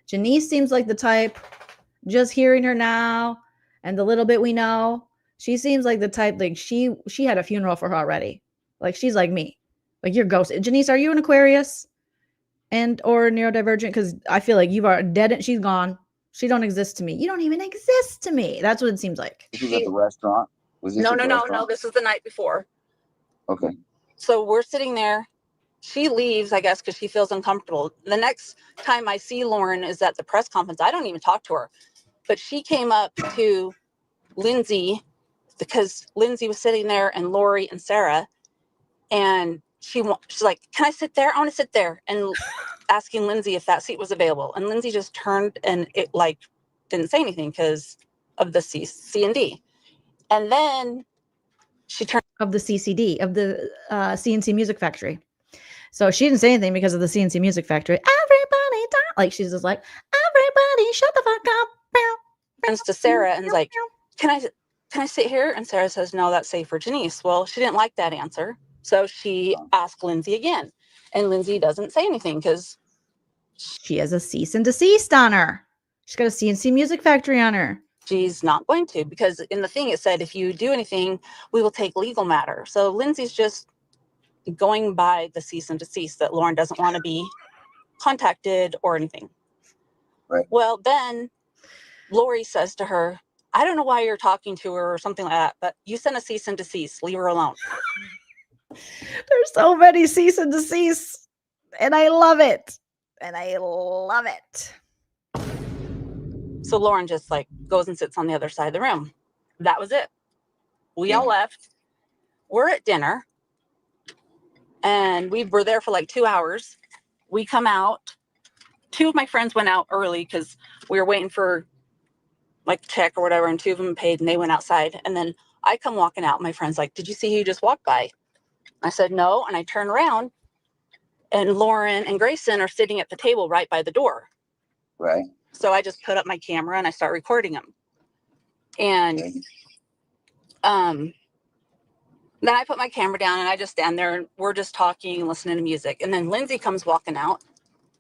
Janice seems like the type, just hearing her now and the little bit we know, she seems like the type, like she had a funeral for her already. Like, she's like me. Like, you're ghosted. Janice, are you an Aquarius and or neurodivergent? Because I feel like you are dead and she's gone. She don't exist to me. You don't even exist to me. That's what it seems like. This was at the restaurant? Was this No. restaurant? This was the night before. Okay. So we're sitting there. She leaves, I guess, because she feels uncomfortable. The next time I see Lauren is at the press conference. I don't even talk to her. But she came up to Lindsay because Lindsay was sitting there and Lori and Sarah. And she's like, can I sit there? I want to sit there. And asking Lindsay if that seat was available. And Lindsay just turned and it like didn't say anything because of the C&D. And then she turned. Of the CCD, of the CNC Music Factory. So she didn't say anything because of the CNC Music Factory. Everybody die. Like, she's just like, everybody shut the fuck up. Turns to Sarah and is like, can I sit here? And Sarah says, no, that's safe for Janice. Well, she didn't like that answer. So she asked Lindsay again. And Lindsay doesn't say anything because she has a cease and desist on her. She's got a CNC Music Factory on her. she's not going to, because in the thing it said, if you do anything, we will take legal matter. So Lindsay's just going by the cease and desist that Lauren doesn't want to be contacted or anything. Right. Well, then Lori says to her, I don't know why you're talking to her or something like that, but you sent a cease and desist. Leave her alone. There's so many cease and desist, and I love it. And I love it. So Lauren just like goes and sits on the other side of the room. That was it. We all left. We're at dinner, and we were there for like 2 hours. We come out. 2 of my friends went out early because we were waiting for like check or whatever, and 2 of them paid and they went outside. And then I come walking out. My friend's like, did you see who you just walked by? I said, no. And I turn around, and Lauren and Grayson are sitting at the table right by the door. Right. So I just put up my camera and I start recording them. And then I put my camera down and I just stand there and we're just talking and listening to music. And then Lindsay comes walking out,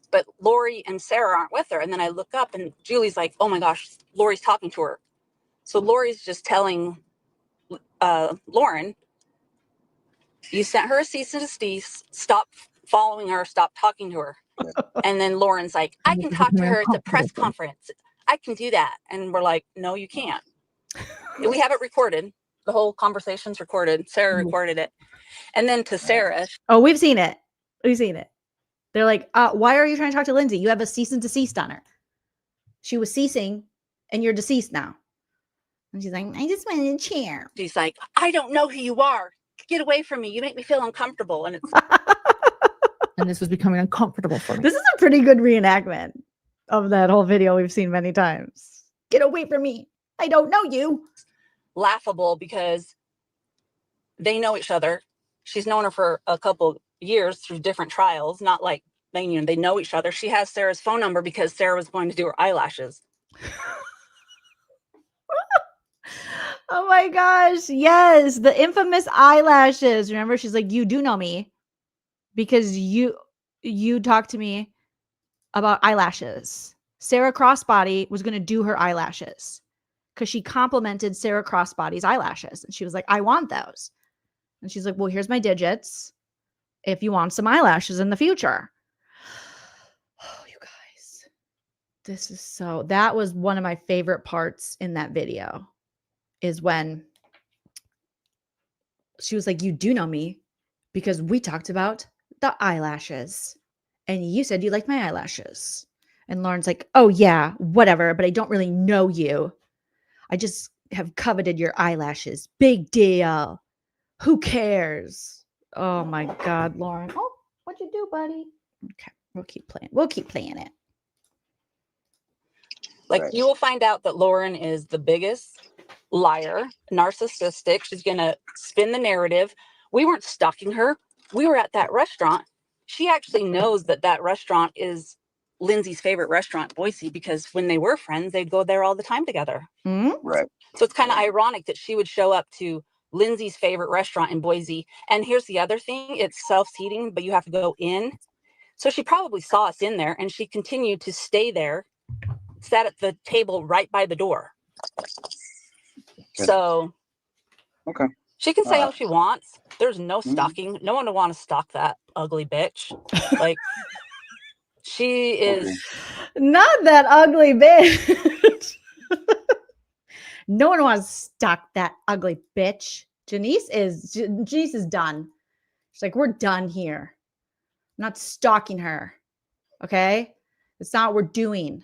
but Lori and Sarah aren't with her. And then I look up and Julie's like, oh my gosh, Lori's talking to her. So Lori's just telling Lauren, you sent her a cease and desist, stop following her, stop talking to her. And then Lauren's like, I can talk to her at the press conference. I can do that. And we're like, no, you can't. We have it recorded. The whole conversation's recorded. Sarah recorded it. And then to Sarah. Oh, we've seen it. We've seen it. They're like, why are you trying to talk to Lindsay? You have a cease and desist on her. She was ceasing and you're deceased now. And she's like, I just wanted a chair. She's like, I don't know who you are. Get away from me. You make me feel uncomfortable. And it's and this was becoming uncomfortable for me. This is a pretty good reenactment of that whole video we've seen many times. Get away from me. I don't know you. Laughable because they know each other. She's known her for a couple years through different trials, not like they know each other. She has Sarah's phone number because Sarah was going to do her eyelashes. Oh my gosh. Yes. The infamous eyelashes. Remember, she's like, you do know me because you talked to me about eyelashes. Sarah Crossbody was going to do her eyelashes because she complimented Sarah Crossbody's eyelashes. And she was like, I want those. And she's like, well, here's my digits if you want some eyelashes in the future. Oh, you guys. That was one of my favorite parts in that video is when she was like, you do know me because we talked about the eyelashes and you said you liked my eyelashes. And Lauren's like, oh yeah, whatever, but I don't really know you. I just have coveted your eyelashes. Big deal. Who cares? Oh my God, Lauren. Oh, what'd you do, buddy? Okay, we'll keep playing. We'll keep playing it. Like you will find out that Lauren is the biggest liar, narcissistic. She's going to spin the narrative. We weren't stalking her. We were at that restaurant. She actually knows that that restaurant is Lindsay's favorite restaurant in Boise because when they were friends, they'd go there all the time together. Mm-hmm. Right. So it's kind of ironic that she would show up to Lindsay's favorite restaurant in Boise. And here's the other thing. It's self-seating, but you have to go in. So she probably saw us in there and she continued to stay there, sat at the table right by the door. Okay. So okay, she can say all she wants. There's no stalking. No one would want to stalk that ugly bitch. Like she is not that ugly bitch. No one wants to stalk that ugly bitch. Janice is done. She's like, we're done here. I'm not stalking her. Okay? It's not what we're doing.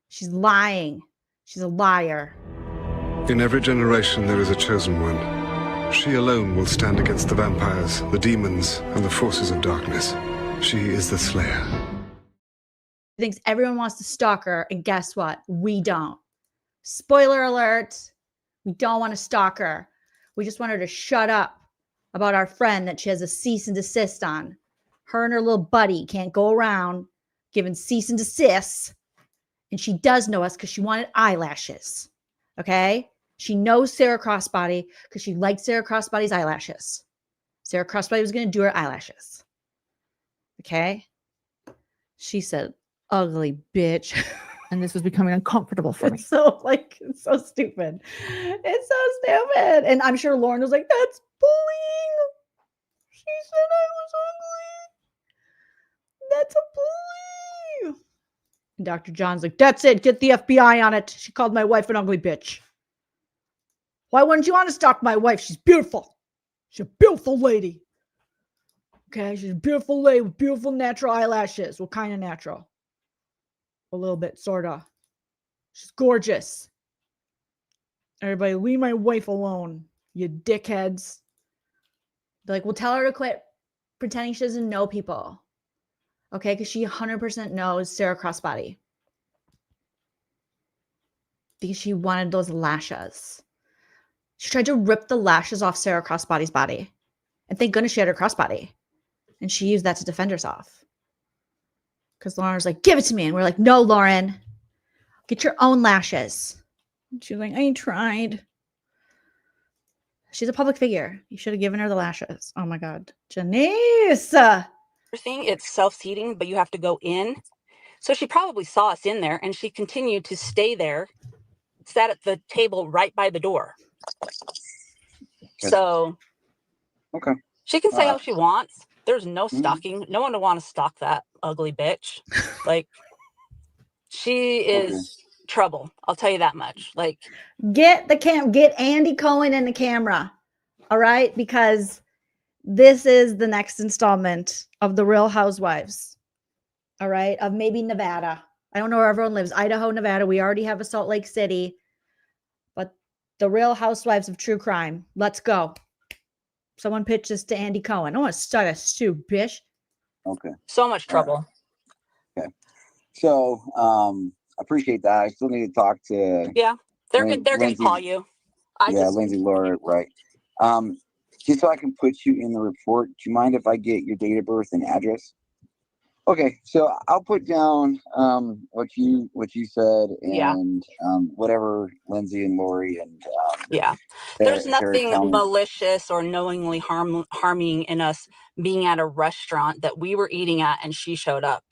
She's lying. She's a liar. In every generation, there is a chosen one. She alone will stand against the vampires, the demons, and the forces of darkness. She is the Slayer. She thinks everyone wants to stalk her, and guess what? We don't. Spoiler alert. We don't want to stalk her. We just want her to shut up about our friend that she has a cease and desist on. Her and her little buddy can't go around giving cease and desists. And she does know us because she wanted eyelashes. Okay? She knows Sarah Crossbody because she liked Sarah Crossbody's eyelashes. Sarah Crossbody was going to do her eyelashes. Okay? She said, ugly bitch. And this was becoming uncomfortable for me. It's so it's so stupid. It's so stupid. And I'm sure Lauren was like, that's bullying. She said I was ugly. That's a bully. And Dr. John's like, that's it. Get the FBI on it. She called my wife an ugly bitch. Why wouldn't you want to stalk my wife? She's beautiful. She's a beautiful lady. Okay, she's a beautiful lady with beautiful natural eyelashes. What kind of natural? A little bit, sort of. She's gorgeous. Everybody, leave my wife alone, you dickheads. They're like, well, tell her to quit pretending she doesn't know people. Okay, because she 100% knows Sarah Crossbody. Because she wanted those lashes. She tried to rip the lashes off Sarah Crossbody's body. And thank goodness she had her crossbody. And she used that to defend herself. Because Lauren was like, give it to me. And we're like, no, Lauren. Get your own lashes. And she was like, I tried. She's a public figure. You should have given her the lashes. Oh my God. Janice. Thing, it's self-seating, but you have to go in. So she probably saw us in there and she continued to stay there, sat at the table right by the door. So okay, she can say all she wants. There's no stalking. No one would want to stalk that ugly bitch. Like, she is trouble. I'll tell you that much. Like, get Andy Cohen in the camera. All right, because this is the next installment of The Real Housewives. All right, of maybe Nevada. I don't know where everyone lives. Idaho, Nevada. We already have a Salt Lake City. But The Real Housewives of True Crime. Let's go. Someone pitch this to Andy Cohen. I want to start a stew, bitch. Okay. So much trouble. Okay. So, appreciate that. I still need to talk to. Yeah, they're going to call you. Lindsay Laura, right. Just so I can put you in the report, do you mind if I get your date of birth and address? Okay, so I'll put down what you said and whatever Lindsay and Lori and there's nothing malicious or knowingly harming in us being at a restaurant that we were eating at and she showed up.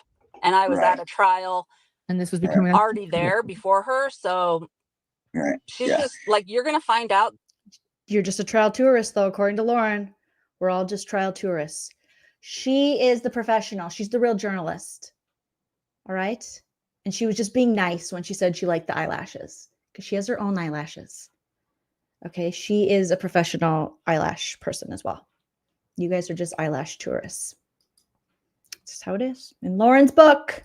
And I was at a trial and this was becoming already there before her. So she's just like, you're going to find out. You're just a trial tourist, though, according to Lauren. We're all just trial tourists. She is the professional. She's the real journalist. All right? And she was just being nice when she said she liked the eyelashes because she has her own eyelashes. Okay? She is a professional eyelash person as well. You guys are just eyelash tourists. That's just how it is. In Lauren's book.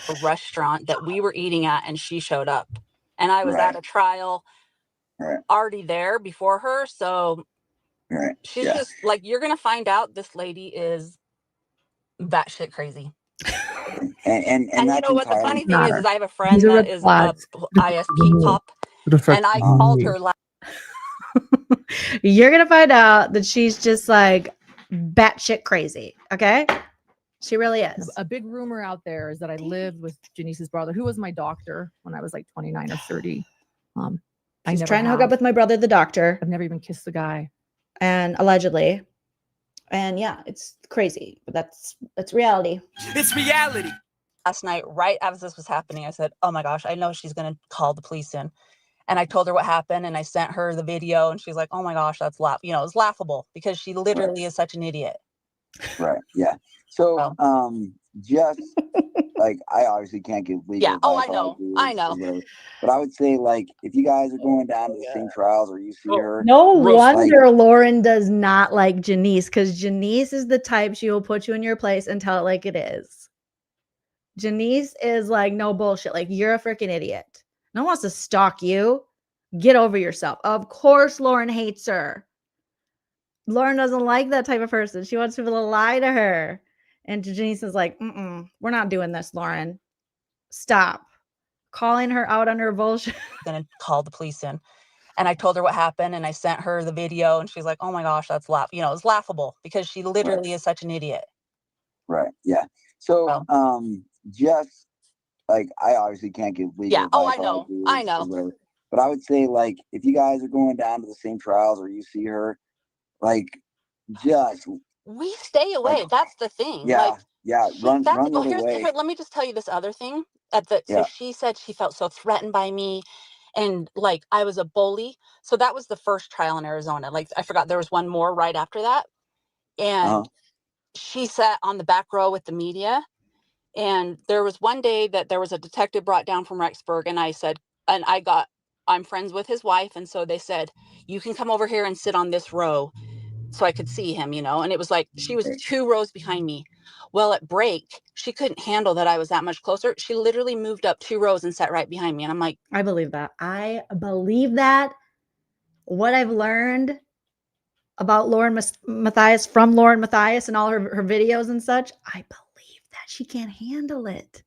A restaurant that we were eating at and she showed up. And I was at a trial already there before her. So she's just like, you're going to find out this lady is batshit crazy. And you know what the funny thing is I have a friend that is a ISP cop. And I called her You're going to find out that she's just like batshit crazy. Okay? She really is. A big rumor out there is that I lived with Janice's brother, who was my doctor when I was like 29 or 30. She's trying to hook up with my brother, the doctor. I've never even kissed the guy. And allegedly. And yeah, it's crazy, but that's reality. It's reality. Last night, right as this was happening, I said, oh my gosh, I know she's going to call the police in. And I told her what happened and I sent her the video and she's like, oh my gosh, that's it's laughable because she literally is such an idiot. Right. Yeah. So, just like, I obviously can't give legal advice. Oh, I know. But I would say, like, if you guys are going down to the same trials or you see her. No wonder Lauren does not like Janice, because Janice is the type she will put you in your place and tell it like it is. Janice is like, no bullshit. Like, you're a freaking idiot. No one wants to stalk you. Get over yourself. Of course, Lauren hates her. Lauren doesn't like that type of person. She wants people to lie to her. And Janice is like, we're not doing this, Lauren. Stop. Calling her out on her bullshit. I'm going to call the police in. And I told her what happened and I sent her the video and she's like, oh my gosh, that's it's laughable because she literally is such an idiot. Right. Yeah. So, just like, I obviously can't give legal advice. I know. But I would say, like, if you guys are going down to the same trials or you see her, like, just we stay away. That's the thing. Yeah. Like, Yeah, run That's the other here's way. here, let me just tell you this other thing. So Yeah. she said she felt so threatened by me and like I was a bully. So that was the first trial in Arizona. Like I forgot there was one more right after that. And she sat on the back row with the media. And there was one day that there was a detective brought down from Rexburg, and I said, and I'm friends with his wife, and so they said, you can come over here and sit on this row so I could see him, and it was like she was 2 rows behind me. Well, at break, she couldn't handle that I was that much closer. She literally moved up 2 rows and sat right behind me. And I'm like, I believe that. I believe that. What I've learned about Matthias from Lauren Matthias and all her videos and such, I believe that she can't handle it.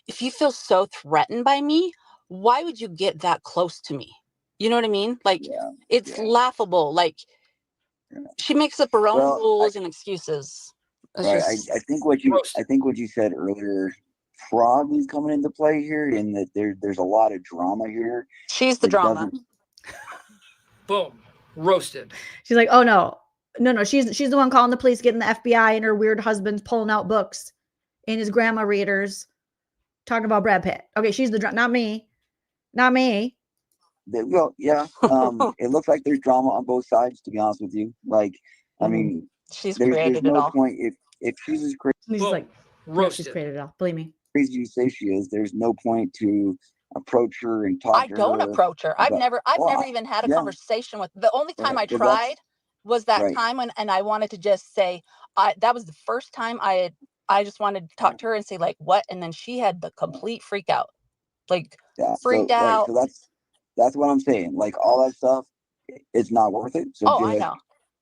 if you feel so threatened by me, why would you get that close to me? You know what I mean? Like, it's laughable. Like, she makes up her own rules and excuses. It's Right. just I think what you said earlier probably is coming into play here, in that there's a lot of drama here. She's the drama. Boom. Roasted. She's like, oh no. She's the one calling the police, getting the FBI and her weird husband's pulling out books in his grandma readers, talking about Brad Pitt. Okay, she's the drama, not me. Not me. Well, yeah. It looks like there's drama on both sides, to be honest with you. Like, I mean, she's there's created it no all. point if she's as crazy. He's like, no, she's created it all. Believe me. Crazy you say she is, there's no point to approach her and talk I to don't her. approach her. I've never Well, even had a yeah. conversation with. The only time I Well, tried was that right. time when, and I wanted to just say, that was the first time I just wanted to talk to her and say like, what? And then she had the complete freak out, like freaked out. So that's what I'm saying. Like, all that stuff, it's not worth it. So I know.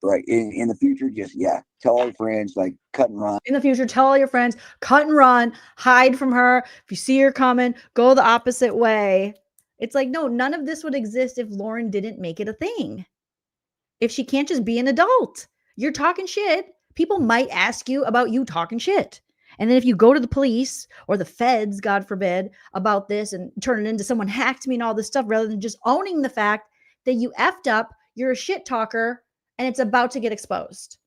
Right. In the future, just tell all your friends, like, cut and run. In the future, tell all your friends, cut and run, hide from her. If you see her coming, go the opposite way. It's like, no, none of this would exist if Lauren didn't make it a thing. If she can't just be an adult, you're talking shit. People might ask you about you talking shit. And then if you go to the police or the feds, God forbid, about this and turn it into someone hacked me and all this stuff, rather than just owning the fact that you effed up, you're a shit talker, and it's about to get exposed.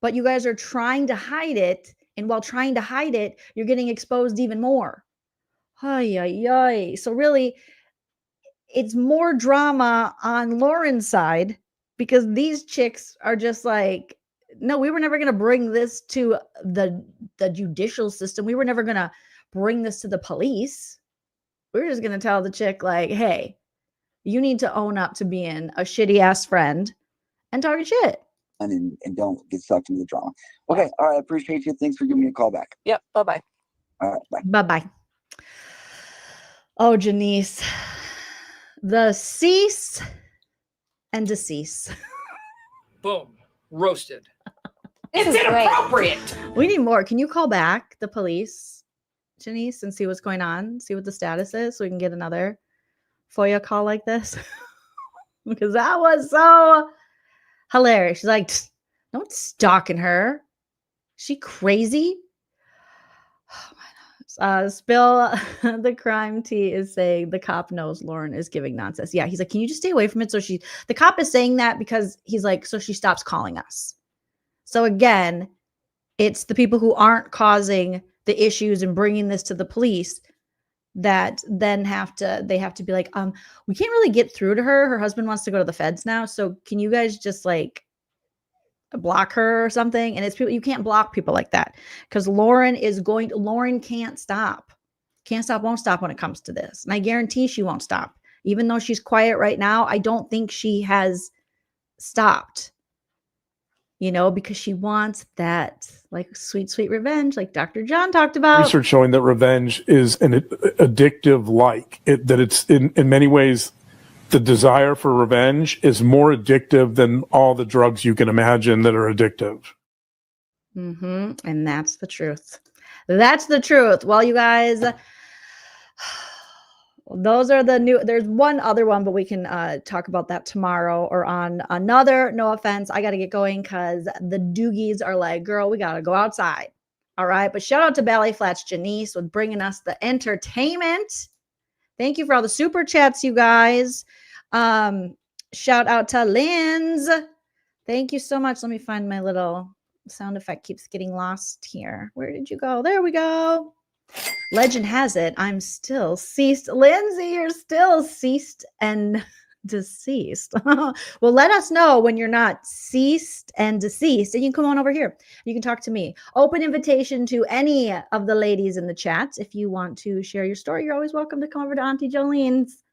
But you guys are trying to hide it. And while trying to hide it, you're getting exposed even more. Ay, ay, ay. So really, it's more drama on Lauren's side, because these chicks are just like, no, we were never going to bring this to the judicial system. We were never going to bring this to the police. We're just going to tell the chick like, hey, you need to own up to being a shitty ass friend and talking shit. And don't get sucked into the drama. Okay. All right. I appreciate you. Thanks for giving me a call back. Yep. Bye-bye. All right. Bye. Bye-bye. Oh, Janice. The cease and decease. Boom. Roasted. It's inappropriate. We need more. Can you call back the police, Janice, and see what's going on? See what the status is so we can get another FOIA call like this? Because that was so hilarious. She's like, no one's stalking her. Is she crazy? Oh my God. Spill the crime tea is saying the cop knows Lauren is giving nonsense. Yeah, he's like, can you just stay away from it? So the cop is saying that because he's like, so she stops calling us. So again, it's the people who aren't causing the issues and bringing this to the police that then have to be like, we can't really get through to her. Her husband wants to go to the feds now. So can you guys just like block her or something? And it's people, you can't block people like that, because Lauren can't stop, won't stop when it comes to this. And I guarantee she won't stop. Even though she's quiet right now, I don't think she has stopped, because she wants that like sweet, sweet revenge, like Dr. John talked about. Research showing that revenge is an addictive, that it's in many ways, the desire for revenge is more addictive than all the drugs you can imagine that are addictive. Mm-hmm. And that's the truth. That's the truth. Well, you guys, those are the new. There's one other one, but we can talk about that tomorrow or on another. No offense. I got to get going because the doogies are like, girl, we got to go outside. All right. But shout out to Ballet Flats Janice with bringing us the entertainment. Thank you for all the super chats, you guys. Shout out to Linz. Thank you so much. Let me find my little sound effect keeps getting lost here. Where did you go? There we go. Legend has it, I'm still ceased. Lindsay, you're still ceased and deceased. Well, let us know when you're not ceased and deceased, and you can come on over here. You can talk to me. Open invitation to any of the ladies in the chat. If you want to share your story, you're always welcome to come over to Auntie Jolene's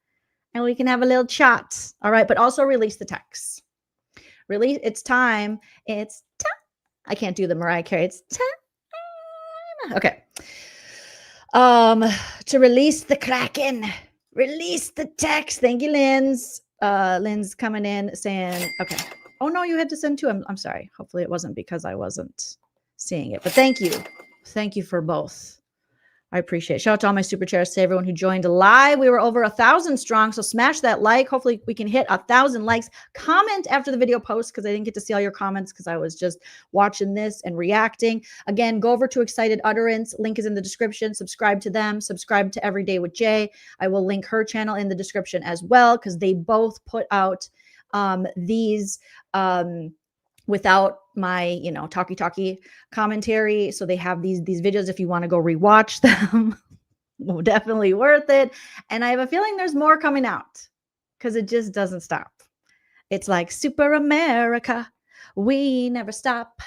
and we can have a little chat. All right, but also release the text. Release, it's time. It's time. I can't do the Mariah Carey. It's time. Okay. To release the Kraken. Release the text. Thank you, Linz. Lynn's coming in saying, okay. Oh no, you had to send two. I'm sorry. Hopefully it wasn't because I wasn't seeing it. But thank you. Thank you for both. I appreciate it. Shout out to all my super chairs, to everyone who joined live. We were over 1,000 strong, so smash that like. Hopefully we can hit 1,000 likes. Comment after the video post because I didn't get to see all your comments because I was just watching this and reacting. Again, go over to Excited Utterance. Link is in the description. Subscribe to them. Subscribe to Everyday with Jay. I will link her channel in the description as well because they both put out these without my, talkie commentary. So they have these videos if you want to go rewatch them. Definitely worth it. And I have a feeling there's more coming out because it just doesn't stop. It's like Super America. We never stop.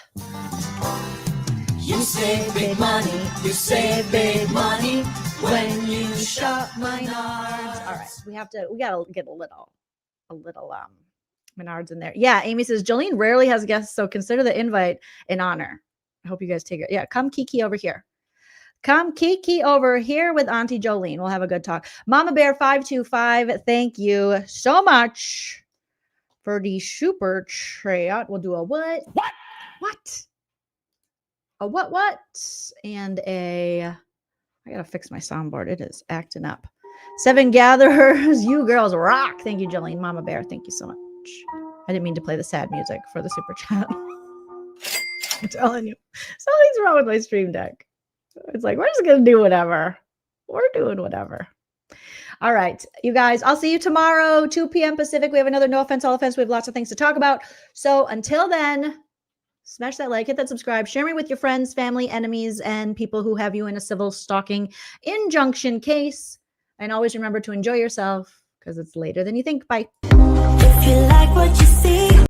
You save big money. You save big money when you shop Menards. All right. We gotta get a little Menards in there. Yeah, Amy says Jolene rarely has guests, so consider the invite an honor. I hope you guys take it. Yeah, come Kiki over here. Come Kiki over here with Auntie Jolene. We'll have a good talk. Mama Bear 525, thank you so much for the super chat. We'll do a what? What? A what? And I gotta fix my soundboard. It is acting up. 7 gatherers, you girls rock. Thank you, Jolene. Mama Bear, thank you so much. I didn't mean to play the sad music for the super chat. I'm telling you, something's wrong with my stream deck. It's like, we're just going to do whatever. We're doing whatever. All right, you guys, I'll see you tomorrow, 2 p.m. Pacific. We have another No Offense, All Offense. We have lots of things to talk about. So until then, smash that like, hit that subscribe, share me with your friends, family, enemies, and people who have you in a civil stalking injunction case. And always remember to enjoy yourself because it's later than you think. Bye. If you like what you see,